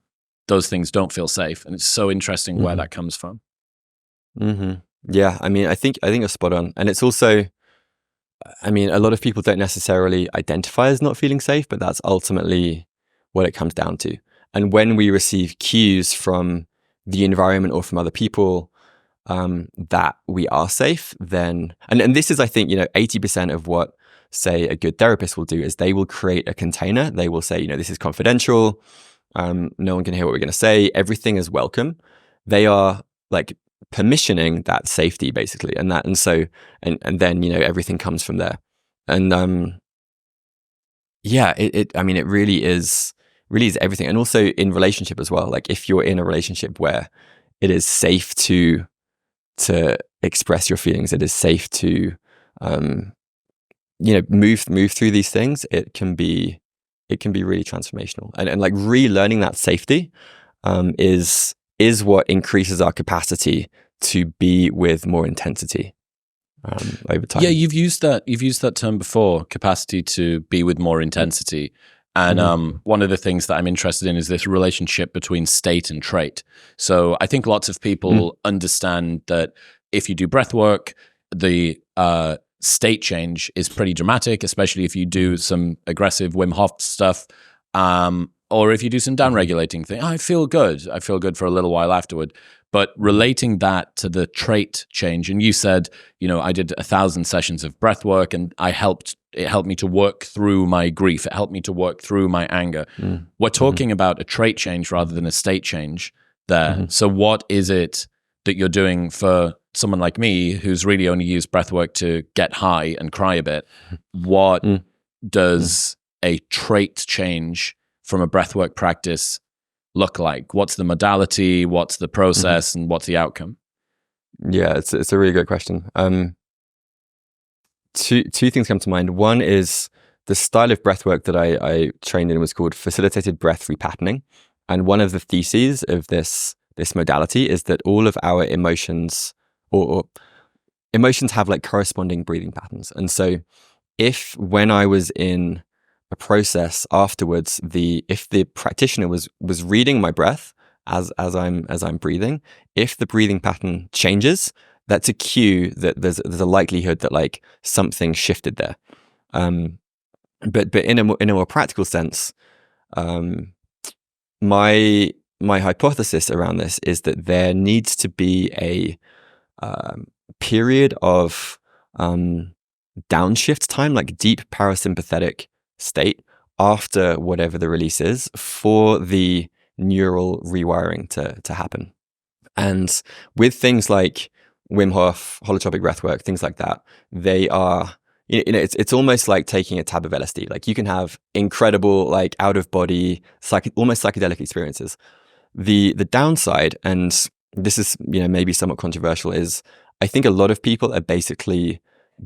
Those things don't feel safe. And it's so interesting where that comes from. Yeah, I mean, I think you're spot on. And it's also, I mean, a lot of people don't necessarily identify as not feeling safe, but that's ultimately what it comes down to. And when we receive cues from the environment or from other people that we are safe, then, and this is, I think, 80% of what, say, a good therapist will do is they will create a container. They will say, this is confidential. No one can hear what we're going to say. Everything is welcome. They are like permissioning that safety, basically, and then everything comes from there. And yeah, it really is everything. And also in relationship as well. Like if you're in a relationship where it is safe to express your feelings, it is safe to move through these things, it can be really transformational. And like relearning that safety is what increases our capacity to be with more intensity over time. Yeah, you've used that term before, capacity to be with more intensity. And one of the things that I'm interested in is this relationship between state and trait. So I think lots of people understand that if you do breath work, the state change is pretty dramatic, especially if you do some aggressive Wim Hof stuff, or if you do some down-regulating thing. I feel good for a little while afterward. But relating that to the trait change, and you said, I did 1,000 sessions of breath work, and it helped me to work through my grief. It helped me to work through my anger. We're talking about a trait change rather than a state change there. So what is it that you're doing for someone like me who's really only used breath work to get high and cry a bit? What does a trait change from a breathwork practice look like? What's the modality? What's the process? And what's the outcome? Yeah, it's a really good question. Two things come to mind. One is the style of breathwork that I trained in was called facilitated breath repatterning. And one of the theses of this modality is that all of our emotions or emotions have like corresponding breathing patterns. And so if when I was in a process afterwards, if the practitioner was reading my breath as I'm breathing, if the breathing pattern changes, that's a cue that there's a likelihood that like something shifted there. But in a more practical sense, my hypothesis around this is that there needs to be a period of downshift time, like deep parasympathetic state after whatever the release is, for the neural rewiring to happen. And with things like Wim Hof, holotropic breathwork, things like that, they are, it's almost like taking a tab of LSD. Like you can have incredible, like out of body, almost psychedelic experiences. The downside, and this is maybe somewhat controversial, is I think a lot of people are basically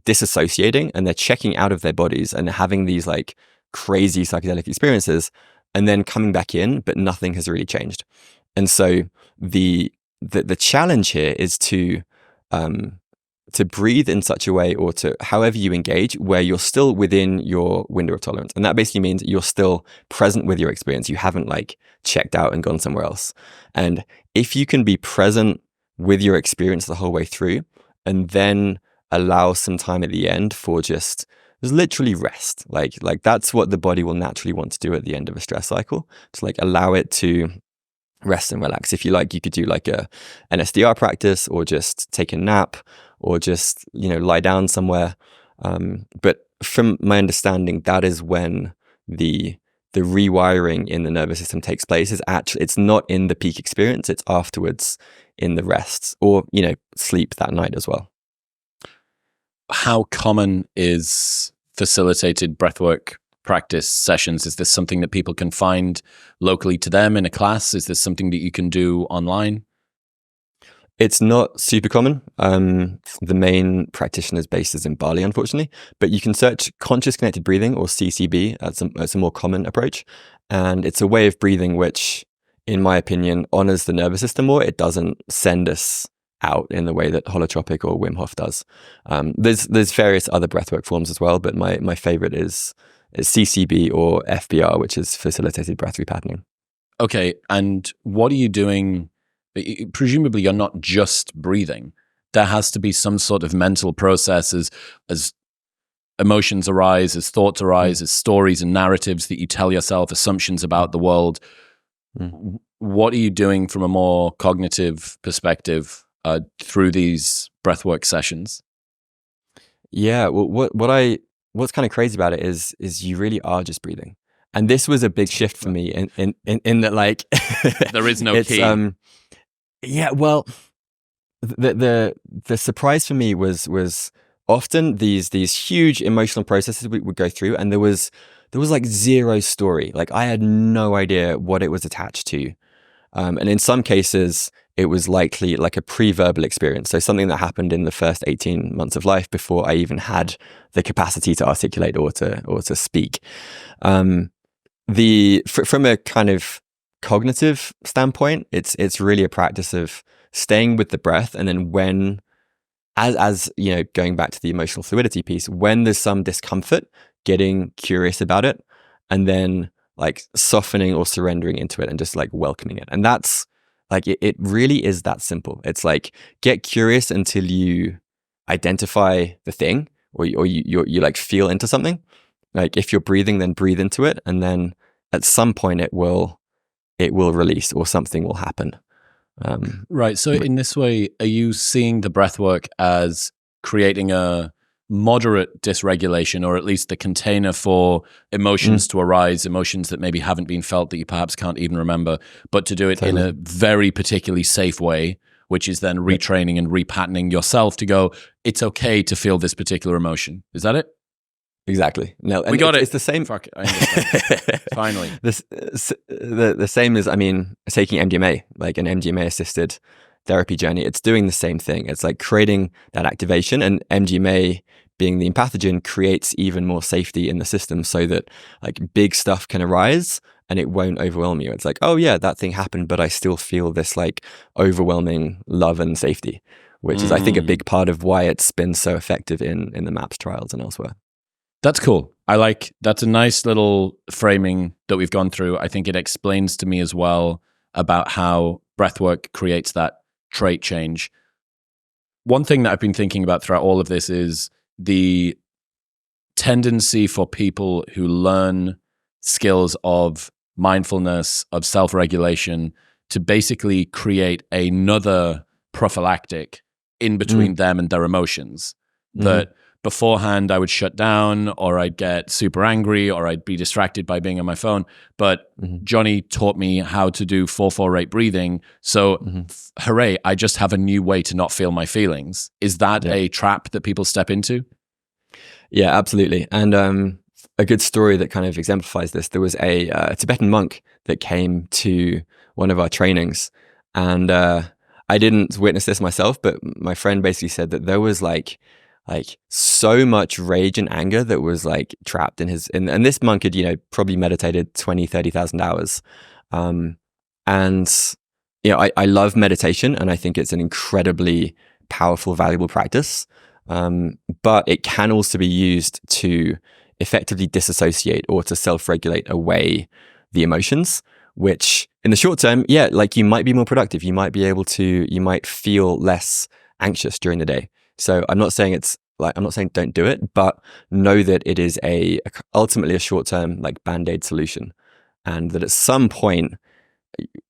disassociating and they're checking out of their bodies and having these like crazy psychedelic experiences and then coming back in, but nothing has really changed. And so the challenge here is to breathe in such a way, or to however you engage, where you're still within your window of tolerance. And that basically means you're still present with your experience. You haven't like checked out and gone somewhere else. And if you can be present with your experience the whole way through, and then allow some time at the end for just literally rest, like that's what the body will naturally want to do at the end of a stress cycle, to like allow it to rest and relax. If you like, you could do like an SDR practice, or just take a nap, or just lie down somewhere. But from my understanding, that is when the the rewiring in the nervous system takes place is actually, it's not in the peak experience, it's afterwards in the rests or, sleep that night as well. How common is facilitated breathwork practice sessions? Is this something that people can find locally to them in a class? Is this something that you can do online? It's not super common. The main practitioner's base is in Bali, unfortunately, but you can search conscious connected breathing or CCB. That's a more common approach. And it's a way of breathing which, in my opinion, honors the nervous system more. It doesn't send us out in the way that holotropic or Wim Hof does. There's various other breathwork forms as well, but my favorite is CCB or FBR, which is facilitated breath repatterning. Okay, and what are you doing? Presumably you're not just breathing. There has to be some sort of mental process as emotions arise, as thoughts arise, as stories and narratives that you tell yourself, assumptions about the world. What are you doing from a more cognitive perspective through these breathwork sessions? Yeah, well, what's kind of crazy about it is you really are just breathing. And this was a big shift for me in that, like, there is no key. Yeah, well, the surprise for me was often these huge emotional processes we would go through, and there was like zero story. Like, I had no idea what it was attached to, and in some cases it was likely like a pre-verbal experience, so something that happened in the first 18 months of life before I even had the capacity to articulate or to speak. From a kind of cognitive standpoint, it's really a practice of staying with the breath, and then when, as going back to the emotional fluidity piece, when there's some discomfort, getting curious about it, and then like softening or surrendering into it and just like welcoming it. And that's like, it really is that simple. It's like, get curious until you identify the thing, or you like feel into something. Like, if you're breathing, then breathe into it, and then at some point it will release or something will happen. Right. So in this way, are you seeing the breathwork as creating a moderate dysregulation, or at least the container for emotions to arise, emotions that maybe haven't been felt that you perhaps can't even remember, but to do it in a very particularly safe way, which is then retraining and repatterning yourself to go, it's okay to feel this particular emotion. Is that it? Exactly. No, we got it. It's the same. Fuck it, I understand. Finally. The same as, taking MDMA, like an MDMA assisted therapy journey. It's doing the same thing. It's like creating that activation, and MDMA, being the empathogen, creates even more safety in the system so that like big stuff can arise and it won't overwhelm you. It's like, oh yeah, that thing happened, but I still feel this like overwhelming love and safety, which is, I think, a big part of why it's been so effective in the MAPS trials and elsewhere. That's cool. That's a nice little framing that we've gone through. I think it explains to me as well about how breathwork creates that trait change. One thing that I've been thinking about throughout all of this is the tendency for people who learn skills of mindfulness, of self-regulation, to basically create another prophylactic in between them and their emotions. That beforehand I would shut down, or I'd get super angry, or I'd be distracted by being on my phone. But Jonny taught me how to do 4-4-8 breathing. So hooray, I just have a new way to not feel my feelings. Is that a trap that people step into? Yeah, absolutely. And a good story that kind of exemplifies this, there was a Tibetan monk that came to one of our trainings, and I didn't witness this myself, but my friend basically said that there was like so much rage and anger that was like trapped in his, and this monk had, probably meditated 20,000-30,000 hours. And, I love meditation, and I think it's an incredibly powerful, valuable practice. But it can also be used to effectively disassociate or to self-regulate away the emotions, which in the short term, like you might be more productive. You might feel less anxious during the day. So I'm not saying don't do it, but know that it is ultimately a short-term like Band-Aid solution, and that at some point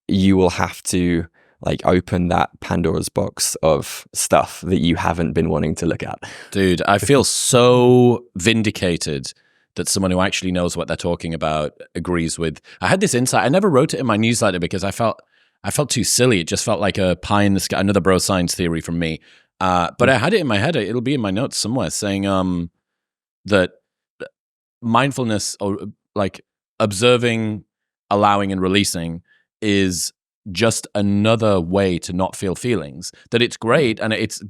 you will have to like open that Pandora's box of stuff that you haven't been wanting to look at. Dude, I feel so vindicated that someone who actually knows what they're talking about agrees with. I had this insight. I never wrote it in my newsletter because I felt too silly. It just felt like a pie in the sky, another bro science theory from me. But I had it in my head. It'll be in my notes somewhere, saying that mindfulness, or like observing, allowing, and releasing, is just another way to not feel feelings. That it's great and it's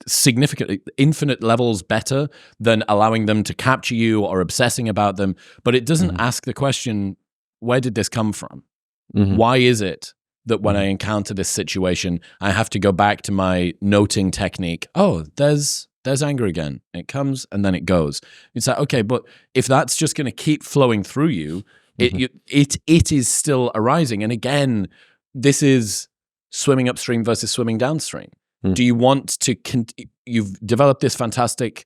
significantly, infinite levels better than allowing them to capture you or obsessing about them. But it doesn't ask the question, where did this come from? Why is it that when I encounter this situation, I have to go back to my noting technique? Oh, there's anger again. It comes and then it goes. It's like, okay, but if that's just going to keep flowing through you, it is still arising. And again, this is swimming upstream versus swimming downstream. Do you want to, you've developed this fantastic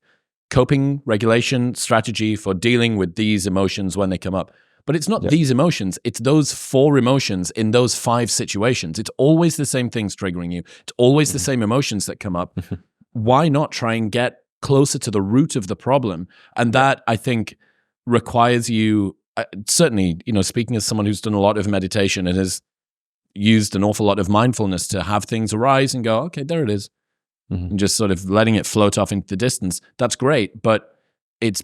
coping regulation strategy for dealing with these emotions when they come up. But it's not these emotions, it's those 4 emotions in those 5 situations. It's always the same things triggering you. It's always the same emotions that come up. Why not try and get closer to the root of the problem? And that, I think, requires you, certainly, speaking as someone who's done a lot of meditation and has used an awful lot of mindfulness to have things arise and go, okay, there it is. And just sort of letting it float off into the distance. That's great, but it's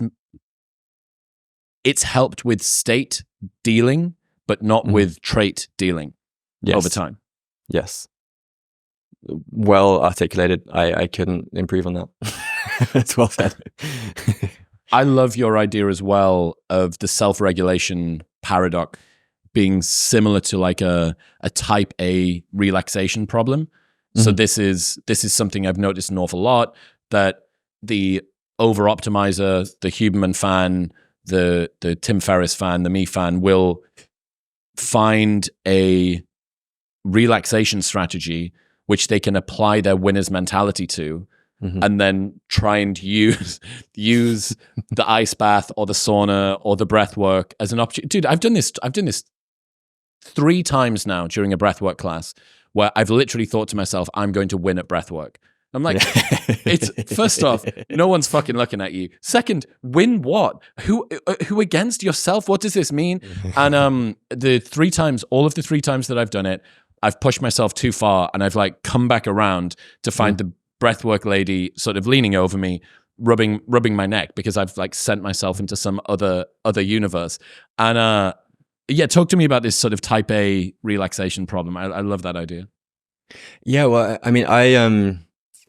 helped with state dealing, but not with trait dealing over time. Yes. Well articulated. I couldn't improve on that. It's well said. I love your idea as well of the self-regulation paradox being similar to like a type A relaxation problem. So this is something I've noticed an awful lot, that the over-optimizer, the Huberman fan, the Tim Ferriss fan, the me fan will find a relaxation strategy which they can apply their winner's mentality to, and then try and use the ice bath or the sauna or the breath work as an opportunity. Dude, I've done this 3 times now during a breathwork class where I've literally thought to myself, I'm going to win at breathwork. I'm like, it's first off, no one's fucking looking at you. Second, win what? Who against yourself? What does this mean? And all of the 3 times that I've done it, I've pushed myself too far, and I've like come back around to find the breathwork lady sort of leaning over me, rubbing my neck, because I've like sent myself into some other universe. And talk to me about this sort of type A relaxation problem. I love that idea. Yeah, well, I mean,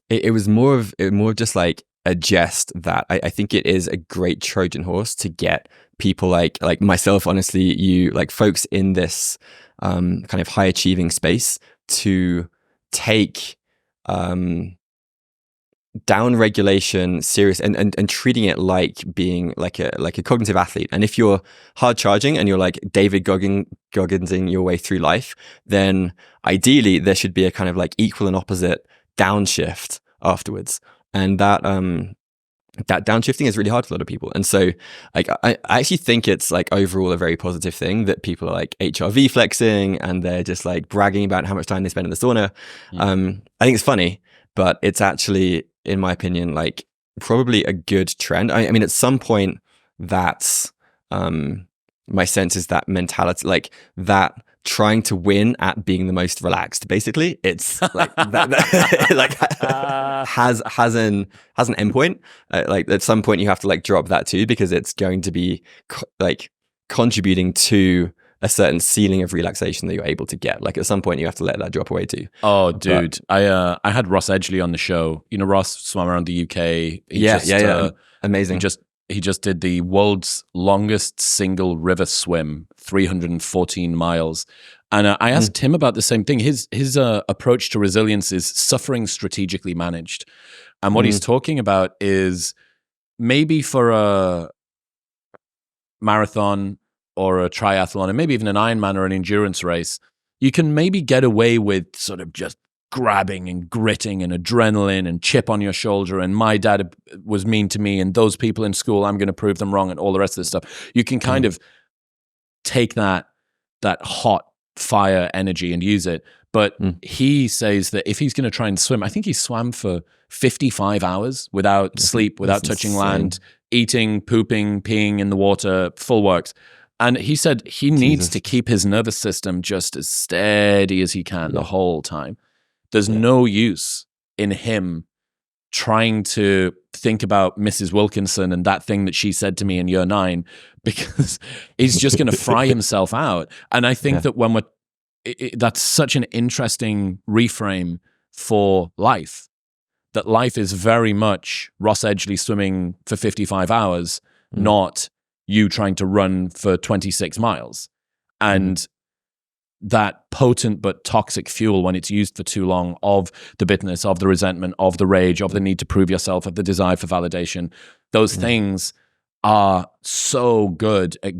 it was more of just like a jest that I think it is a great Trojan horse to get people like myself, honestly, you, like folks in this kind of high achieving space, to take down regulation serious and treating it like being like a cognitive athlete. And if you're hard charging and you're like David Gogginsing your way through life, then ideally there should be a kind of like equal and opposite downshift afterwards. And that downshifting is really hard for a lot of people. And so like I actually think it's like overall a very positive thing that people are like HRV flexing and they're just like bragging about how much time they spend in the sauna. I think it's funny, but it's actually, in my opinion, like probably a good trend. I mean, at some point, that's my sense is that mentality, like that trying to win at being the most relaxed. Basically, it's like that like has an endpoint. Like at some point, you have to like drop that too, because it's going to be like contributing to a certain ceiling of relaxation that you're able to get. Like at some point you have to let that drop away too. Oh, dude. I had Ross Edgley on the show. You know, Ross swam around the UK. Amazing. He just did the world's longest single river swim, 314 miles. And I asked him about the same thing. His approach to resilience is suffering strategically managed. And what he's talking about is maybe for a marathon or a triathlon, and maybe even an Ironman or an endurance race, you can maybe get away with sort of just grabbing and gritting and adrenaline and chip on your shoulder and my dad was mean to me and those people in school, I'm going to prove them wrong and all the rest of this stuff. You can kind of take that hot fire energy and use it. But he says that if he's going to try and swim, I think he swam for 55 hours without sleep, without touching land, eating, pooping, peeing in the water, full works. And he said he needs to keep his nervous system just as steady as he can the whole time. There's no use in him trying to think about Mrs. Wilkinson and that thing that she said to me in year 9, because he's just going to fry himself out. And I think that when that's such an interesting reframe for life, that life is very much Ross Edgley swimming for 55 hours, not you trying to run for 26 miles. And that potent but toxic fuel, when it's used for too long, of the bitterness, of the resentment, of the rage, of the need to prove yourself, of the desire for validation, those things are so good at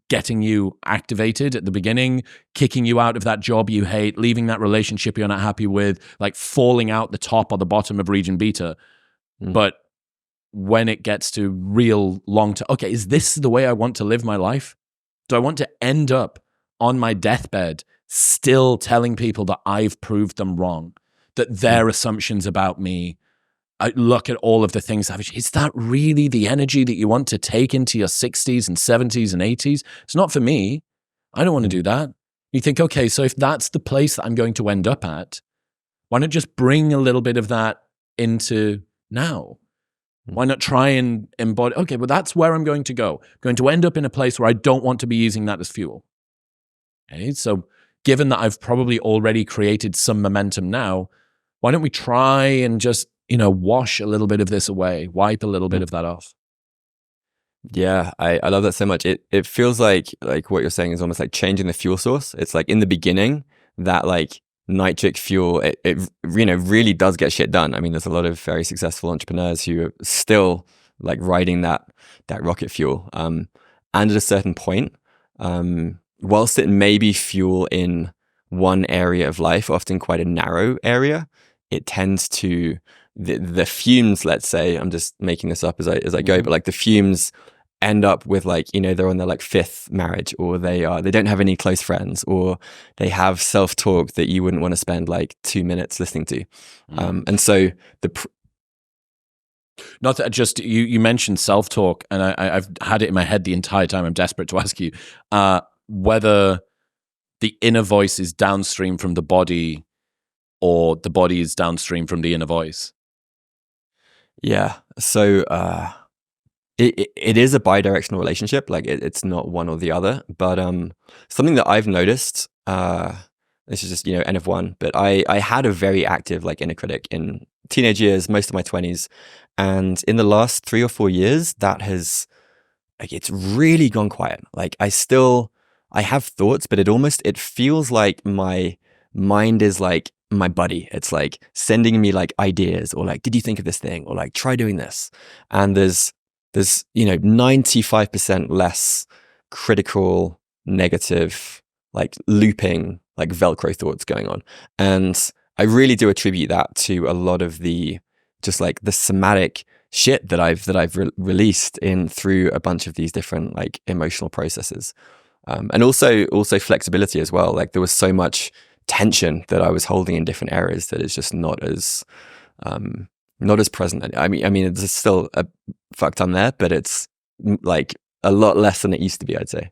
getting you activated at the beginning, kicking you out of that job you hate, leaving that relationship you're not happy with, like falling out the top or the bottom of region beta. But when it gets to real long-term, okay, is this the way I want to live my life? Do I want to end up on my deathbed still telling people that I've proved them wrong, that their assumptions about me, I look at all of the things is that really the energy that you want to take into your 60s and 70s and 80s? It's not for me. I don't want to do that. You think, okay, so if that's the place that I'm going to end up at, why not just bring a little bit of that into now? Why not try and embody, okay, well, that's where I'm going to go. I'm going to end up in a place where I don't want to be using that as fuel. Okay, so given that I've probably already created some momentum now, why don't we try and just, wash a little bit of this away, wipe a little bit of that off? Yeah, I love that so much. It feels like what you're saying is almost like changing the fuel source. It's like in the beginning, that like nitric fuel, it really does get shit done. I mean, there's a lot of very successful entrepreneurs who are still like riding that rocket fuel. And at a certain point, whilst it may be fuel in one area of life, often quite a narrow area, it tends to the fumes, let's say, I'm just making this up as I go, but like the fumes end up with like, they're on their like 5th marriage, or they don't have any close friends, or they have self-talk that you wouldn't want to spend like 2 minutes listening to. And so not that just you mentioned self-talk, and I've had it in my head the entire time. I'm desperate to ask you whether the inner voice is downstream from the body, or the body is downstream from the inner voice. Yeah. So it is a bi-directional relationship. Like it's not one or the other. But something that I've noticed, this is just N of 1, but I had a very active like inner critic in teenage years, most of my 20s, and in the last 3 or 4 years, that has it's really gone quiet. Like I have thoughts, but it feels like my mind is like my buddy. It's like sending me like ideas, or like, did you think of this thing, or like, try doing this. And there's 95% less critical, negative, like looping, like Velcro thoughts going on. And I really do attribute that to a lot of the just like the somatic shit that I've released in through a bunch of these different like emotional processes. And also flexibility as well. Like there was so much tension that I was holding in different areas that is just not as present. I mean, it's still a fuck ton there, but it's like a lot less than it used to be, I'd say.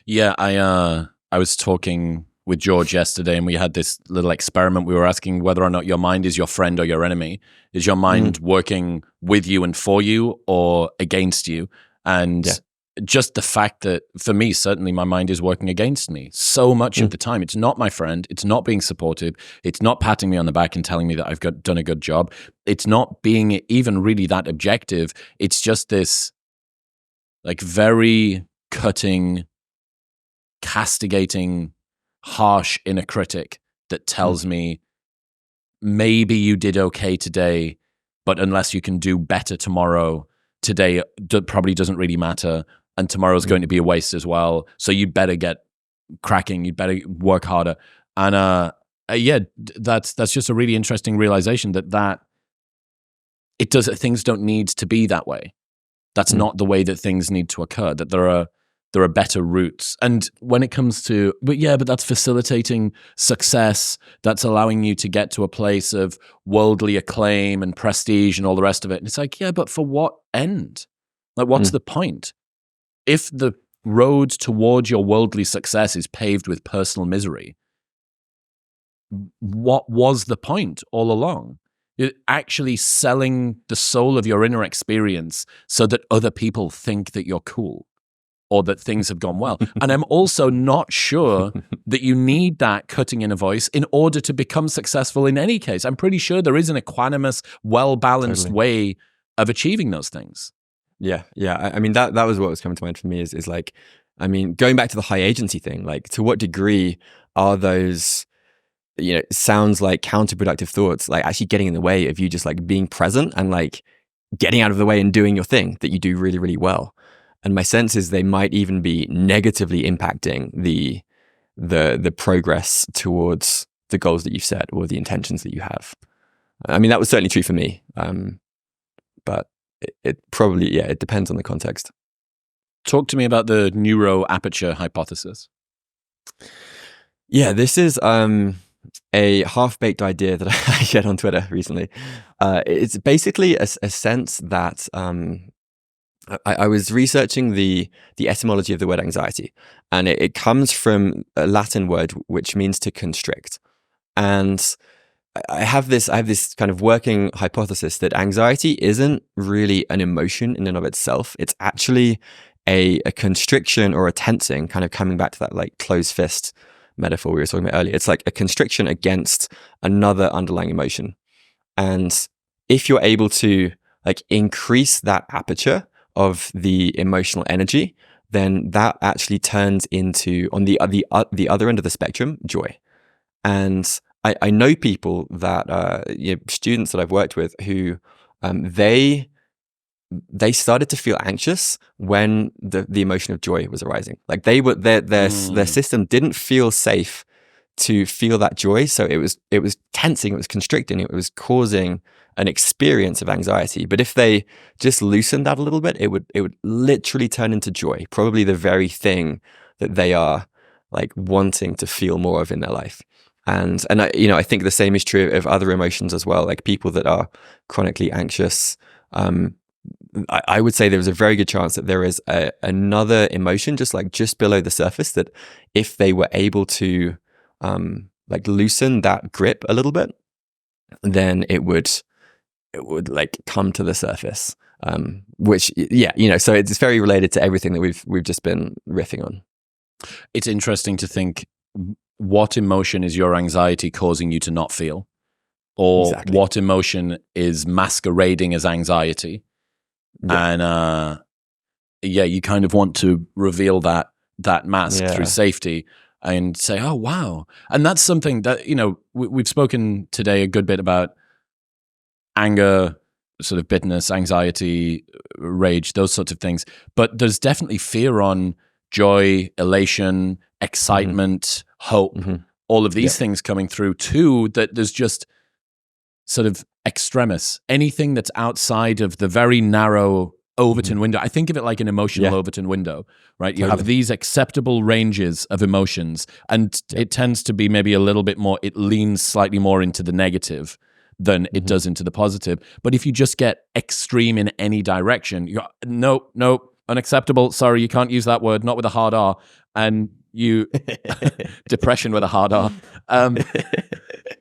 Yeah, I was talking with George yesterday, and we had this little experiment. We were asking whether or not your mind is your friend or your enemy. Is your mind working with you and for you, or against you? And just the fact that, for me, certainly my mind is working against me so much of the time. It's not my friend. It's not being supportive. It's not patting me on the back and telling me that I've done a good job. It's not being even really that objective. It's just this like very cutting, castigating, harsh inner critic that tells me, maybe you did okay today, but unless you can do better tomorrow, today probably doesn't really matter, and tomorrow's going to be a waste as well. So you'd better get cracking. You'd better work harder. And that's just a really interesting realization that things don't need to be that way. That's not the way that things need to occur. That there are better routes. And when it comes to, but that's facilitating success. That's allowing you to get to a place of worldly acclaim and prestige and all the rest of it. And it's like, yeah, but for what end? Like, what's the point? If the road towards your worldly success is paved with personal misery, what was the point all along? You're actually selling the soul of your inner experience so that other people think that you're cool or that things have gone well. And I'm also not sure that you need that cutting in a voice in order to become successful in any case. I'm pretty sure there is an equanimous, well-balanced way of achieving those things. Yeah. I mean, that was what was coming to mind for me is like, I mean, going back to the high agency thing, like to what degree are those, sounds like counterproductive thoughts, like actually getting in the way of you just like being present and like getting out of the way and doing your thing that you do really, really well. And my sense is they might even be negatively impacting the progress towards the goals that you've set or the intentions that you have. I mean, that was certainly true for me. But it probably, it depends on the context. Talk to me about the Neuro-Aperture Hypothesis. Yeah, this is a half-baked idea that I shared on Twitter recently. It's basically a sense that I was researching the etymology of the word anxiety, and it comes from a Latin word which means to constrict. And I have this kind of working hypothesis that anxiety isn't really an emotion in and of itself. It's actually a constriction or a tensing, kind of coming back to that like closed fist metaphor we were talking about earlier. It's like a constriction against another underlying emotion. And if you're able to like increase that aperture of the emotional energy, then that actually turns into, on the other end of the spectrum, joy. And I know people that students that I've worked with who they started to feel anxious when the emotion of joy was arising. Like their system didn't feel safe to feel that joy, so it was tensing, it was constricting, it was causing an experience of anxiety. But if they just loosened that a little bit, it would literally turn into joy, probably the very thing that they are like wanting to feel more of in their life. And I think the same is true of other emotions as well. Like people that are chronically anxious, I would say there's a very good chance that there is another emotion just below the surface that if they were able to like loosen that grip a little bit, then it would like come to the surface. Which so it's very related to everything that we've just been riffing on. It's interesting to think, what emotion is your anxiety causing you to not feel? Or what emotion is masquerading as anxiety? Yeah. And you kind of want to reveal that mask through safety and say, oh, wow. And that's something that, we've spoken today a good bit about anger, sort of bitterness, anxiety, rage, those sorts of things. But there's definitely fear on joy, elation, excitement, hope, all of these things coming through too, that there's just sort of extremis, anything that's outside of the very narrow Overton window. I think of it like an emotional Overton window, right? You have these acceptable ranges of emotions, and it tends to be maybe a little bit more, it leans slightly more into the negative than it does into the positive. But if you just get extreme in any direction, you're no, unacceptable. Sorry, you can't use that word, not with a hard R. And you, depression with a hard R.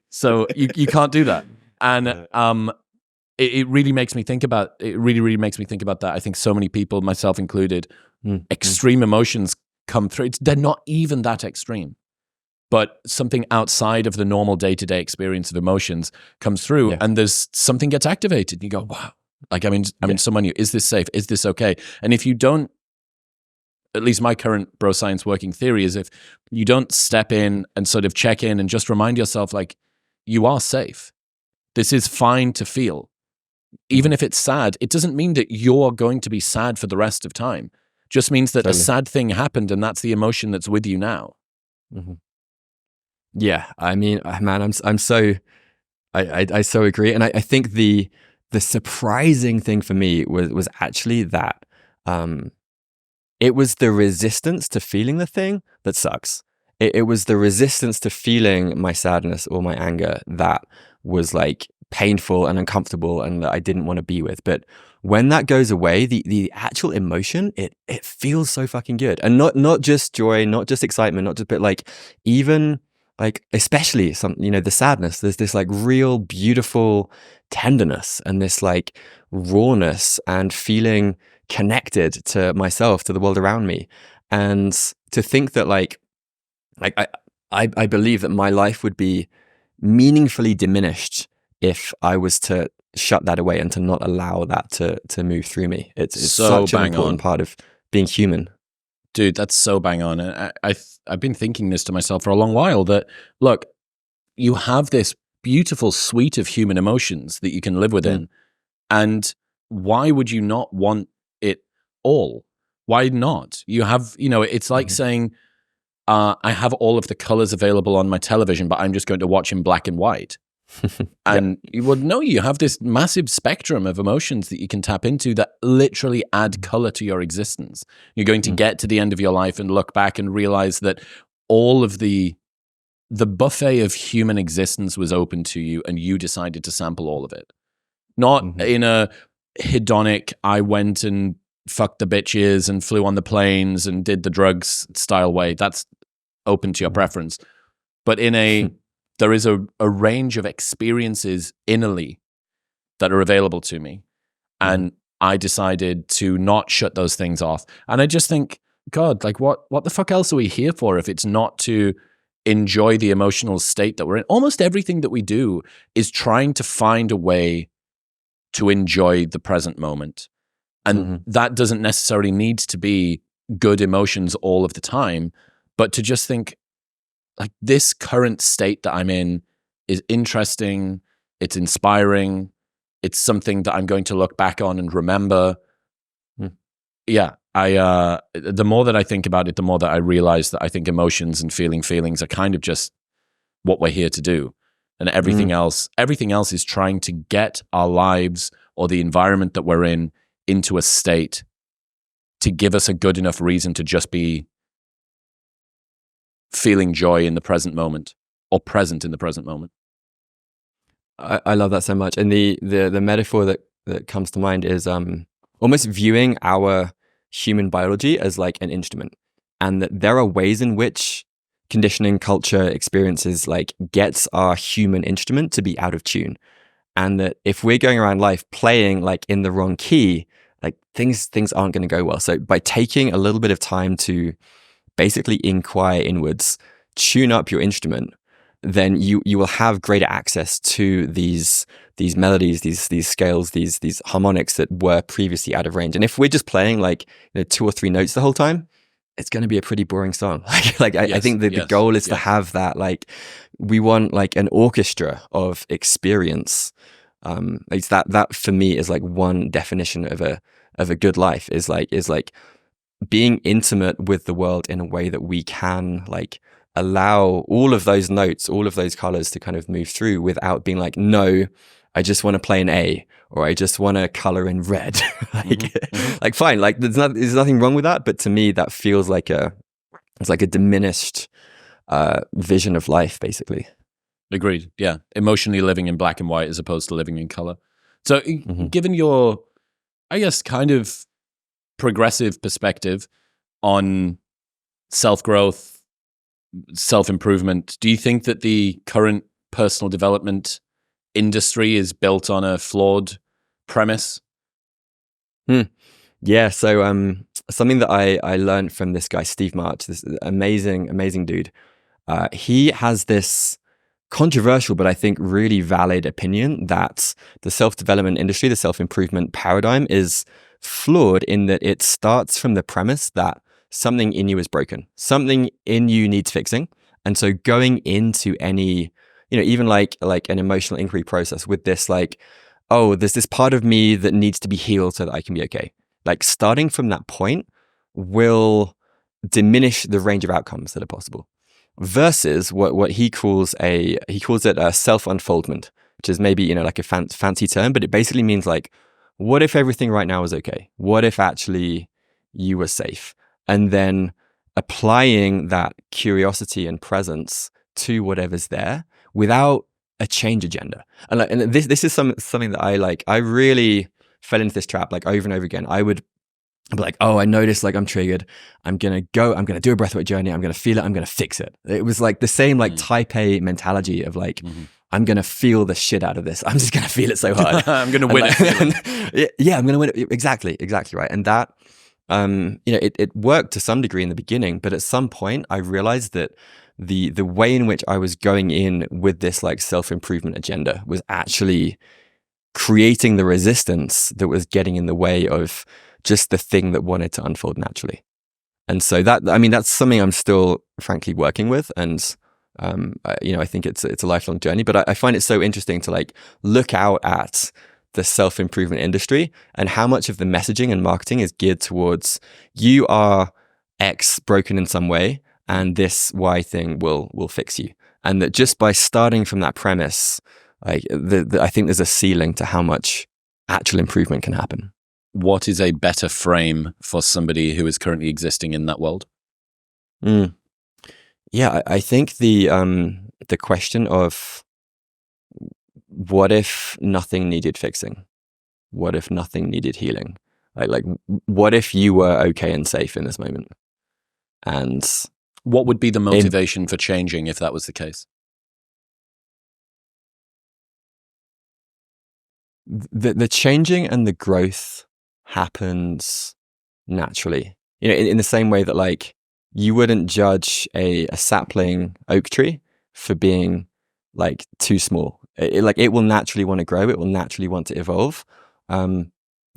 So you can't do that. And it really makes me think about, it really makes me think about that. I think so many people, myself included, extreme emotions come through. They're not even that extreme, but something outside of the normal day-to-day experience of emotions comes through, and there's something gets activated. You go, wow, like I'm in someone new. Is this safe? Is this okay? And if you don't, at least my current bro science working theory is, if you don't step in and sort of check in and just remind yourself, like, you are safe. This is fine to feel. Even if it's sad, it doesn't mean that you're going to be sad for the rest of time. It just means that a sad thing happened, and that's the emotion that's with you now. Yeah, I mean, man, I'm so, I so agree, and I think the surprising thing for me was actually that it was the resistance to feeling the thing that sucks. It was the resistance to feeling my sadness or my anger that was like painful and uncomfortable and that I didn't want to be with. But when that goes away, the actual emotion, it feels so fucking good. And not just joy, not just excitement, not just, but like even like, especially some, the sadness, there's this like real beautiful tenderness and this like rawness and feeling connected to myself, to the world around me. And to think that like I believe that my life would be meaningfully diminished if I was to shut that away and to not allow that to move through me. It's so such an important part of being human. Dude, that's so bang on. And I've been thinking this to myself for a long while, that look, you have this beautiful suite of human emotions that you can live within. And why would you not want it all? Why not? You have, it's like saying, I have all of the colors available on my television, but I'm just going to watch in black and white. And you would know you have this massive spectrum of emotions that you can tap into that literally add color to your existence. You're going to get to the end of your life and look back and realize that all of the buffet of human existence was open to you, and you decided to sample all of it. Not in a hedonic, I went and fucked the bitches and flew on the planes and did the drugs style way. That's open to your preference. But in a there is a range of experiences innerly that are available to me. And I decided to not shut those things off. And I just think, God, like what the fuck else are we here for if it's not to enjoy the emotional state that we're in? Almost everything that we do is trying to find a way to enjoy the present moment. And that doesn't necessarily need to be good emotions all of the time, but to just think, like, this current state that I'm in is interesting, it's inspiring, it's something that I'm going to look back on and remember. Yeah, the more that I think about it, the more that I realize that I think emotions and feelings are kind of just what we're here to do. And everything else is trying to get our lives or the environment that we're in into a state to give us a good enough reason to just be feeling joy in the present moment, or present in the present moment. I love that so much. And the metaphor that comes to mind is almost viewing our human biology as like an instrument, and that there are ways in which conditioning, culture, experiences like gets our human instrument to be out of tune. And that if we're going around life playing like in the wrong key, like things aren't going to go well. So by taking a little bit of time to basically inquire inwards, tune up your instrument, then you will have greater access to these melodies, these scales, these harmonics that were previously out of range. And if we're just playing like 2 or 3 notes the whole time, it's going to be a pretty boring song. I think that the goal is to have that, like, we want like an orchestra of experience. It's that for me is like one definition of a good life is like being intimate with the world in a way that we can like allow all of those notes, all of those colors to kind of move through without being like, no, I just want to play an A, or I just want to color in red. Like fine, like there's nothing wrong with that, but to me that feels like it's like a diminished vision of life, basically. Agreed. Yeah, emotionally living in black and white as opposed to living in color. So, given your, I guess, kind of progressive perspective on self-growth, self-improvement, do you think that the current personal development industry is built on a flawed premise? Yeah, so something that I learned from this guy, Steve March, this amazing dude, he has this controversial but I think really valid opinion that the self-development industry, the self-improvement paradigm is flawed in that it starts from the premise that something in you is broken, something in you needs fixing. And so going into any, even like an emotional inquiry process with this, like, oh, there's this part of me that needs to be healed so that I can be okay. Like starting from that point will diminish the range of outcomes that are possible. Versus what he calls it a self-unfoldment, which is maybe, like a fancy term, but it basically means like, what if everything right now is okay? What if actually you were safe? And then applying that curiosity and presence to whatever's there without a change agenda. And this is something that I really fell into this trap like over and over again, I'd be like, oh, I noticed like I'm triggered. I'm going to do a breathwork journey. I'm going to feel it. I'm going to fix it. It was like the same like type A mentality of like, I'm going to feel the shit out of this. I'm just going to feel it so hard. I'm going to win it. Yeah, I'm going to win it. Exactly right. And that, it worked to some degree in the beginning, but at some point I realized that the way in which I was going in with this like self-improvement agenda was actually creating the resistance that was getting in the way of just the thing that wanted to unfold naturally. And so that's something I'm still frankly working with. And, I think it's a lifelong journey, but I find it so interesting to like look out at the self-improvement industry and how much of the messaging and marketing is geared towards you are X broken in some way and this Y thing will fix you. And that just by starting from that premise, like I think there's a ceiling to how much actual improvement can happen. What is a better frame for somebody who is currently existing in that world? Yeah, I think the question of what if nothing needed fixing? What if nothing needed healing? Like what if you were okay and safe in this moment? And what would be the motivation for changing if that was the case? The changing and the growth happens naturally. In the same way that like you wouldn't judge a sapling oak tree for being like too small. It will naturally want to grow. It will naturally want to evolve.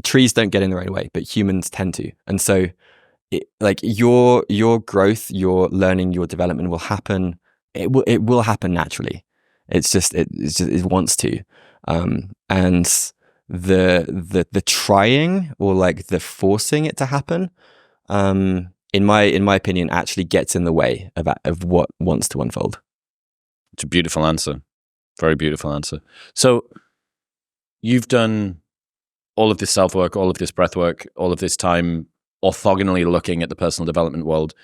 Trees don't get in the right way, but humans tend to. And so your growth, your learning, your development will happen. It will happen naturally. It's just it wants to. And the trying or like the forcing it to happen, in my opinion, actually gets in the way of what wants to unfold. It's a beautiful answer. Very beautiful answer. So you've done all of this self-work, all of this breath work, all of this time orthogonally looking at the personal development world.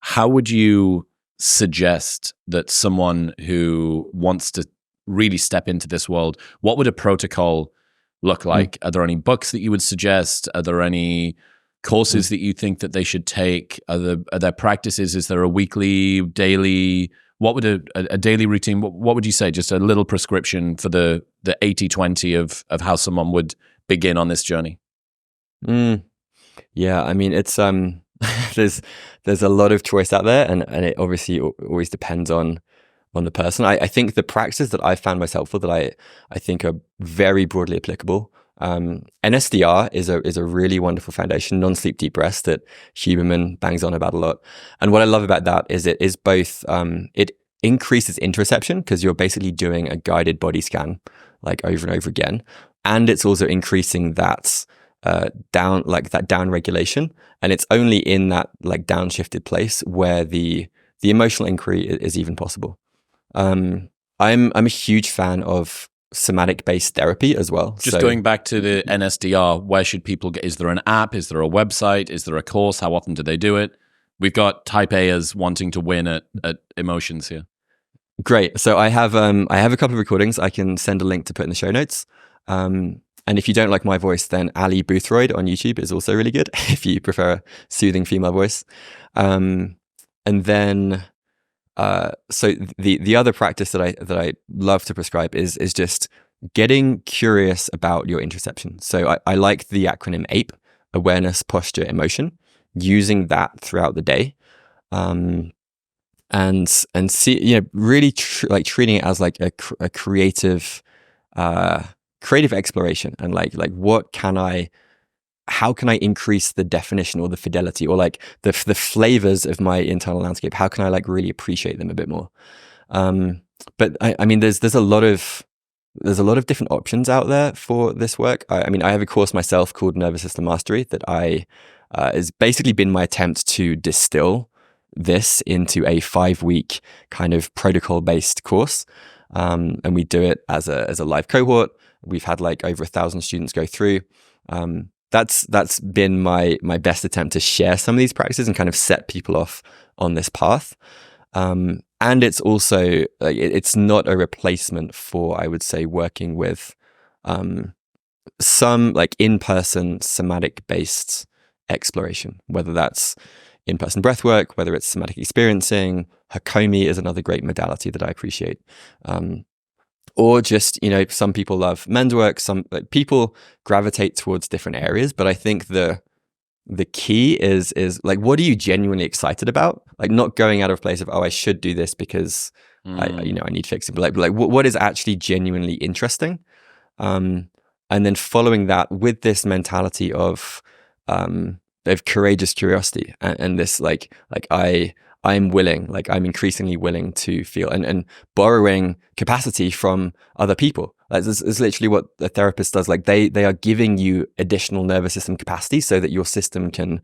How would you suggest that someone who wants to really step into this world, what would a protocol look like? Are there any books that you would suggest? Are there any courses that you think that they should take? Are there practices? Is there a weekly, daily? What would a daily routine? What would you say? Just a little prescription for the 80-20 of how someone would begin on this journey. Yeah, I mean it's there's a lot of choice out there, and it obviously always depends on the person. I think the practices that I found most helpful that I think are very broadly applicable. NSDR is a really wonderful foundation, non-sleep deep rest, that Huberman bangs on about a lot. And what I love about that is it is both it increases interoception because you're basically doing a guided body scan like over and over again, and it's also increasing that down regulation, and it's only in that like downshifted place where the emotional inquiry is even possible. I'm a huge fan of somatic based therapy as well. Just going back to the NSDR, where should people get? Is there an app? Is there a website? Is there a course? How often do they do it? We've got type A's wanting to win at emotions here. Great. So I have a couple of recordings. I can send a link to put in the show notes. And if you don't like my voice, then Ali Boothroyd on YouTube is also really good if you prefer a soothing female voice. And then so the other practice that I love to prescribe is just getting curious about your interoception. So I like the acronym APE: awareness, posture, emotion. Using that throughout the day, and see, really treating it as like a creative exploration, and like how can I increase the definition or the fidelity or like the flavors of my internal landscape? How can I like really appreciate them a bit more? But I mean, there's a lot of different options out there for this work. I mean, I have a course myself called Nervous System Mastery that has basically been my attempt to distill this into a 5-week kind of protocol-based course. And we do it as a live cohort. We've had like over 1,000 students go through. That's been my best attempt to share some of these practices and kind of set people off on this path. And it's also like it's not a replacement for, I would say, working with some like in-person somatic-based exploration, whether that's in-person breathwork, whether it's somatic experiencing. Hakomi is another great modality that I appreciate. Or just, some people love men's work. Some like, people gravitate towards different areas, but I think the key is like, what are you genuinely excited about? Like, not going out of place of, oh, I should do this because I need fixing, but like what is actually genuinely interesting? And then following that with this mentality of courageous curiosity and this like I'm willing, like I'm increasingly willing to feel and borrowing capacity from other people. It's literally what a therapist does. Like they are giving you additional nervous system capacity so that your system can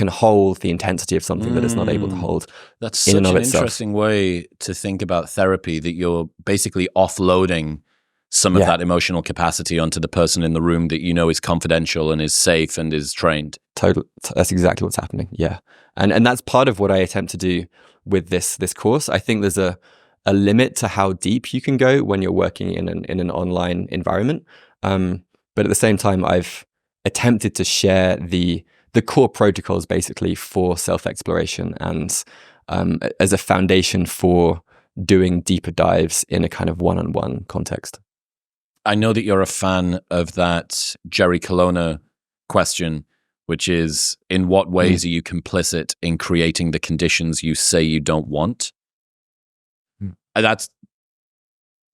hold the intensity of something that it's not able to hold. That's such an interesting way to think about therapy, that you're basically offloading some of that emotional capacity onto the person in the room that is confidential and is safe and is trained. Totally. That's exactly what's happening. Yeah. And that's part of what I attempt to do with this course. I think there's a limit to how deep you can go when you're working in an online environment. But at the same time, I've attempted to share the core protocols basically for self-exploration and as a foundation for doing deeper dives in a kind of one-on-one context. I know that you're a fan of that Jerry Colonna question, which is, in what ways are you complicit in creating the conditions you say you don't want? That's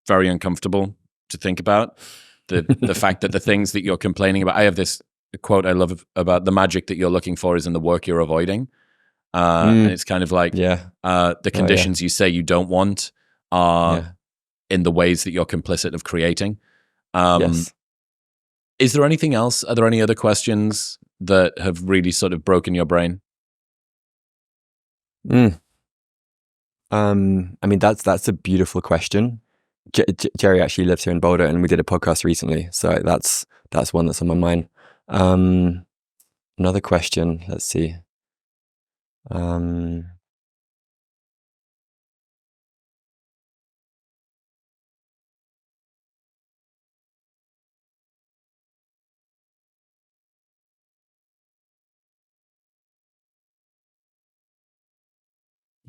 very uncomfortable to think about. The fact that the things that you're complaining about, I have this quote I love about the magic that you're looking for is in the work you're avoiding. And it's kind of like the conditions you say you don't want are in the ways that you're complicit of creating. Yes. Is there anything else? Are there any other questions that have really sort of broken your brain? I mean, that's a beautiful question. Jerry actually lives here in Boulder, and we did a podcast recently, so that's one that's on my mind. Another question. Let's see.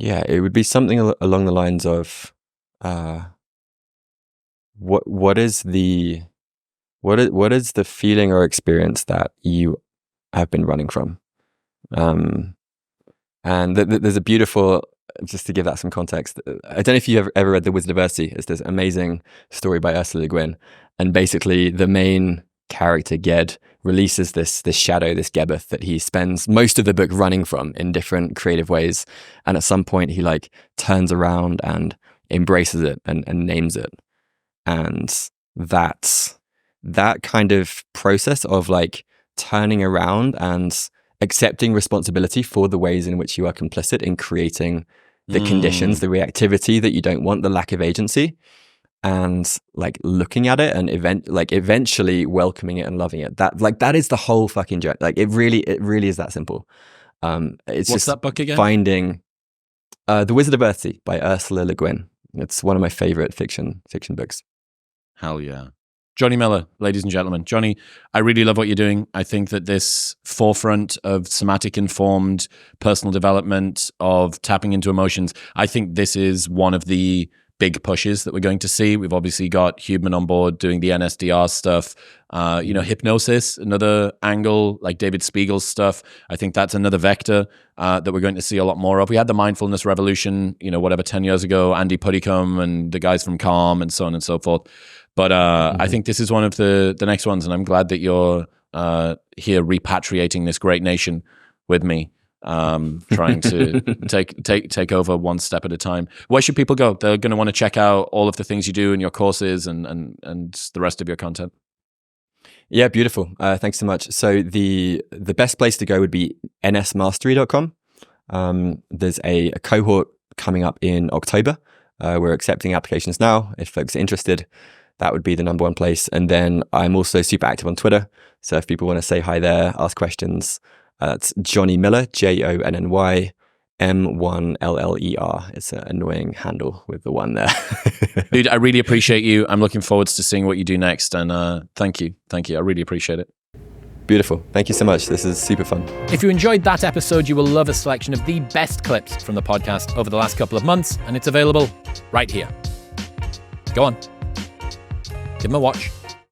Yeah, it would be something along the lines of, what is the feeling or experience that you have been running from? And there's a beautiful, just to give that some context, I don't know if you've ever read The Wizard of Earthsea. It's this amazing story by Ursula Le Guin, and basically the main character Ged releases this shadow, this Gebbeth, that he spends most of the book running from in different creative ways, and at some point he like turns around and embraces it and names it. And that kind of process of like turning around and accepting responsibility for the ways in which you are complicit in creating the conditions, the reactivity that you don't want, the lack of agency, and like looking at it and eventually welcoming it and loving it. That is the whole fucking journey. Like it really is that simple. It's What's that book again? Finding The Wizard of Earthsea by Ursula Le Guin. It's one of my favorite fiction books. Hell yeah. Jonny Miller, ladies and gentlemen. Jonny, I really love what you're doing. I think that this forefront of somatic-informed personal development, of tapping into emotions, I think this is one of the big pushes that we're going to see. We've obviously got Huberman on board doing the NSDR stuff. Hypnosis, another angle, like David Spiegel's stuff. I think that's another vector that we're going to see a lot more of. We had the mindfulness revolution, 10 years ago, Andy Puddicombe and the guys from Calm and so on and so forth. But I think this is one of the next ones, and I'm glad that you're here repatriating this great nation with me, trying to take over one step at a time. Where should people go? They're going to want to check out all of the things you do in your courses and the rest of your content. Yeah, beautiful. Thanks so much. So the best place to go would be nsmastery.com. There's a cohort coming up in October. We're accepting applications now. If folks are interested, that would be the number one place. And then I'm also super active on Twitter. So if people want to say hi there, ask questions, it's Jonny Miller, Jonny M1LLER. It's an annoying handle with the one there. Dude, I really appreciate you. I'm looking forward to seeing what you do next. And thank you. I really appreciate it. Beautiful. Thank you so much. This is super fun. If you enjoyed that episode, you will love a selection of the best clips from the podcast over the last couple of months, and it's available right here. Go on. Give them a watch.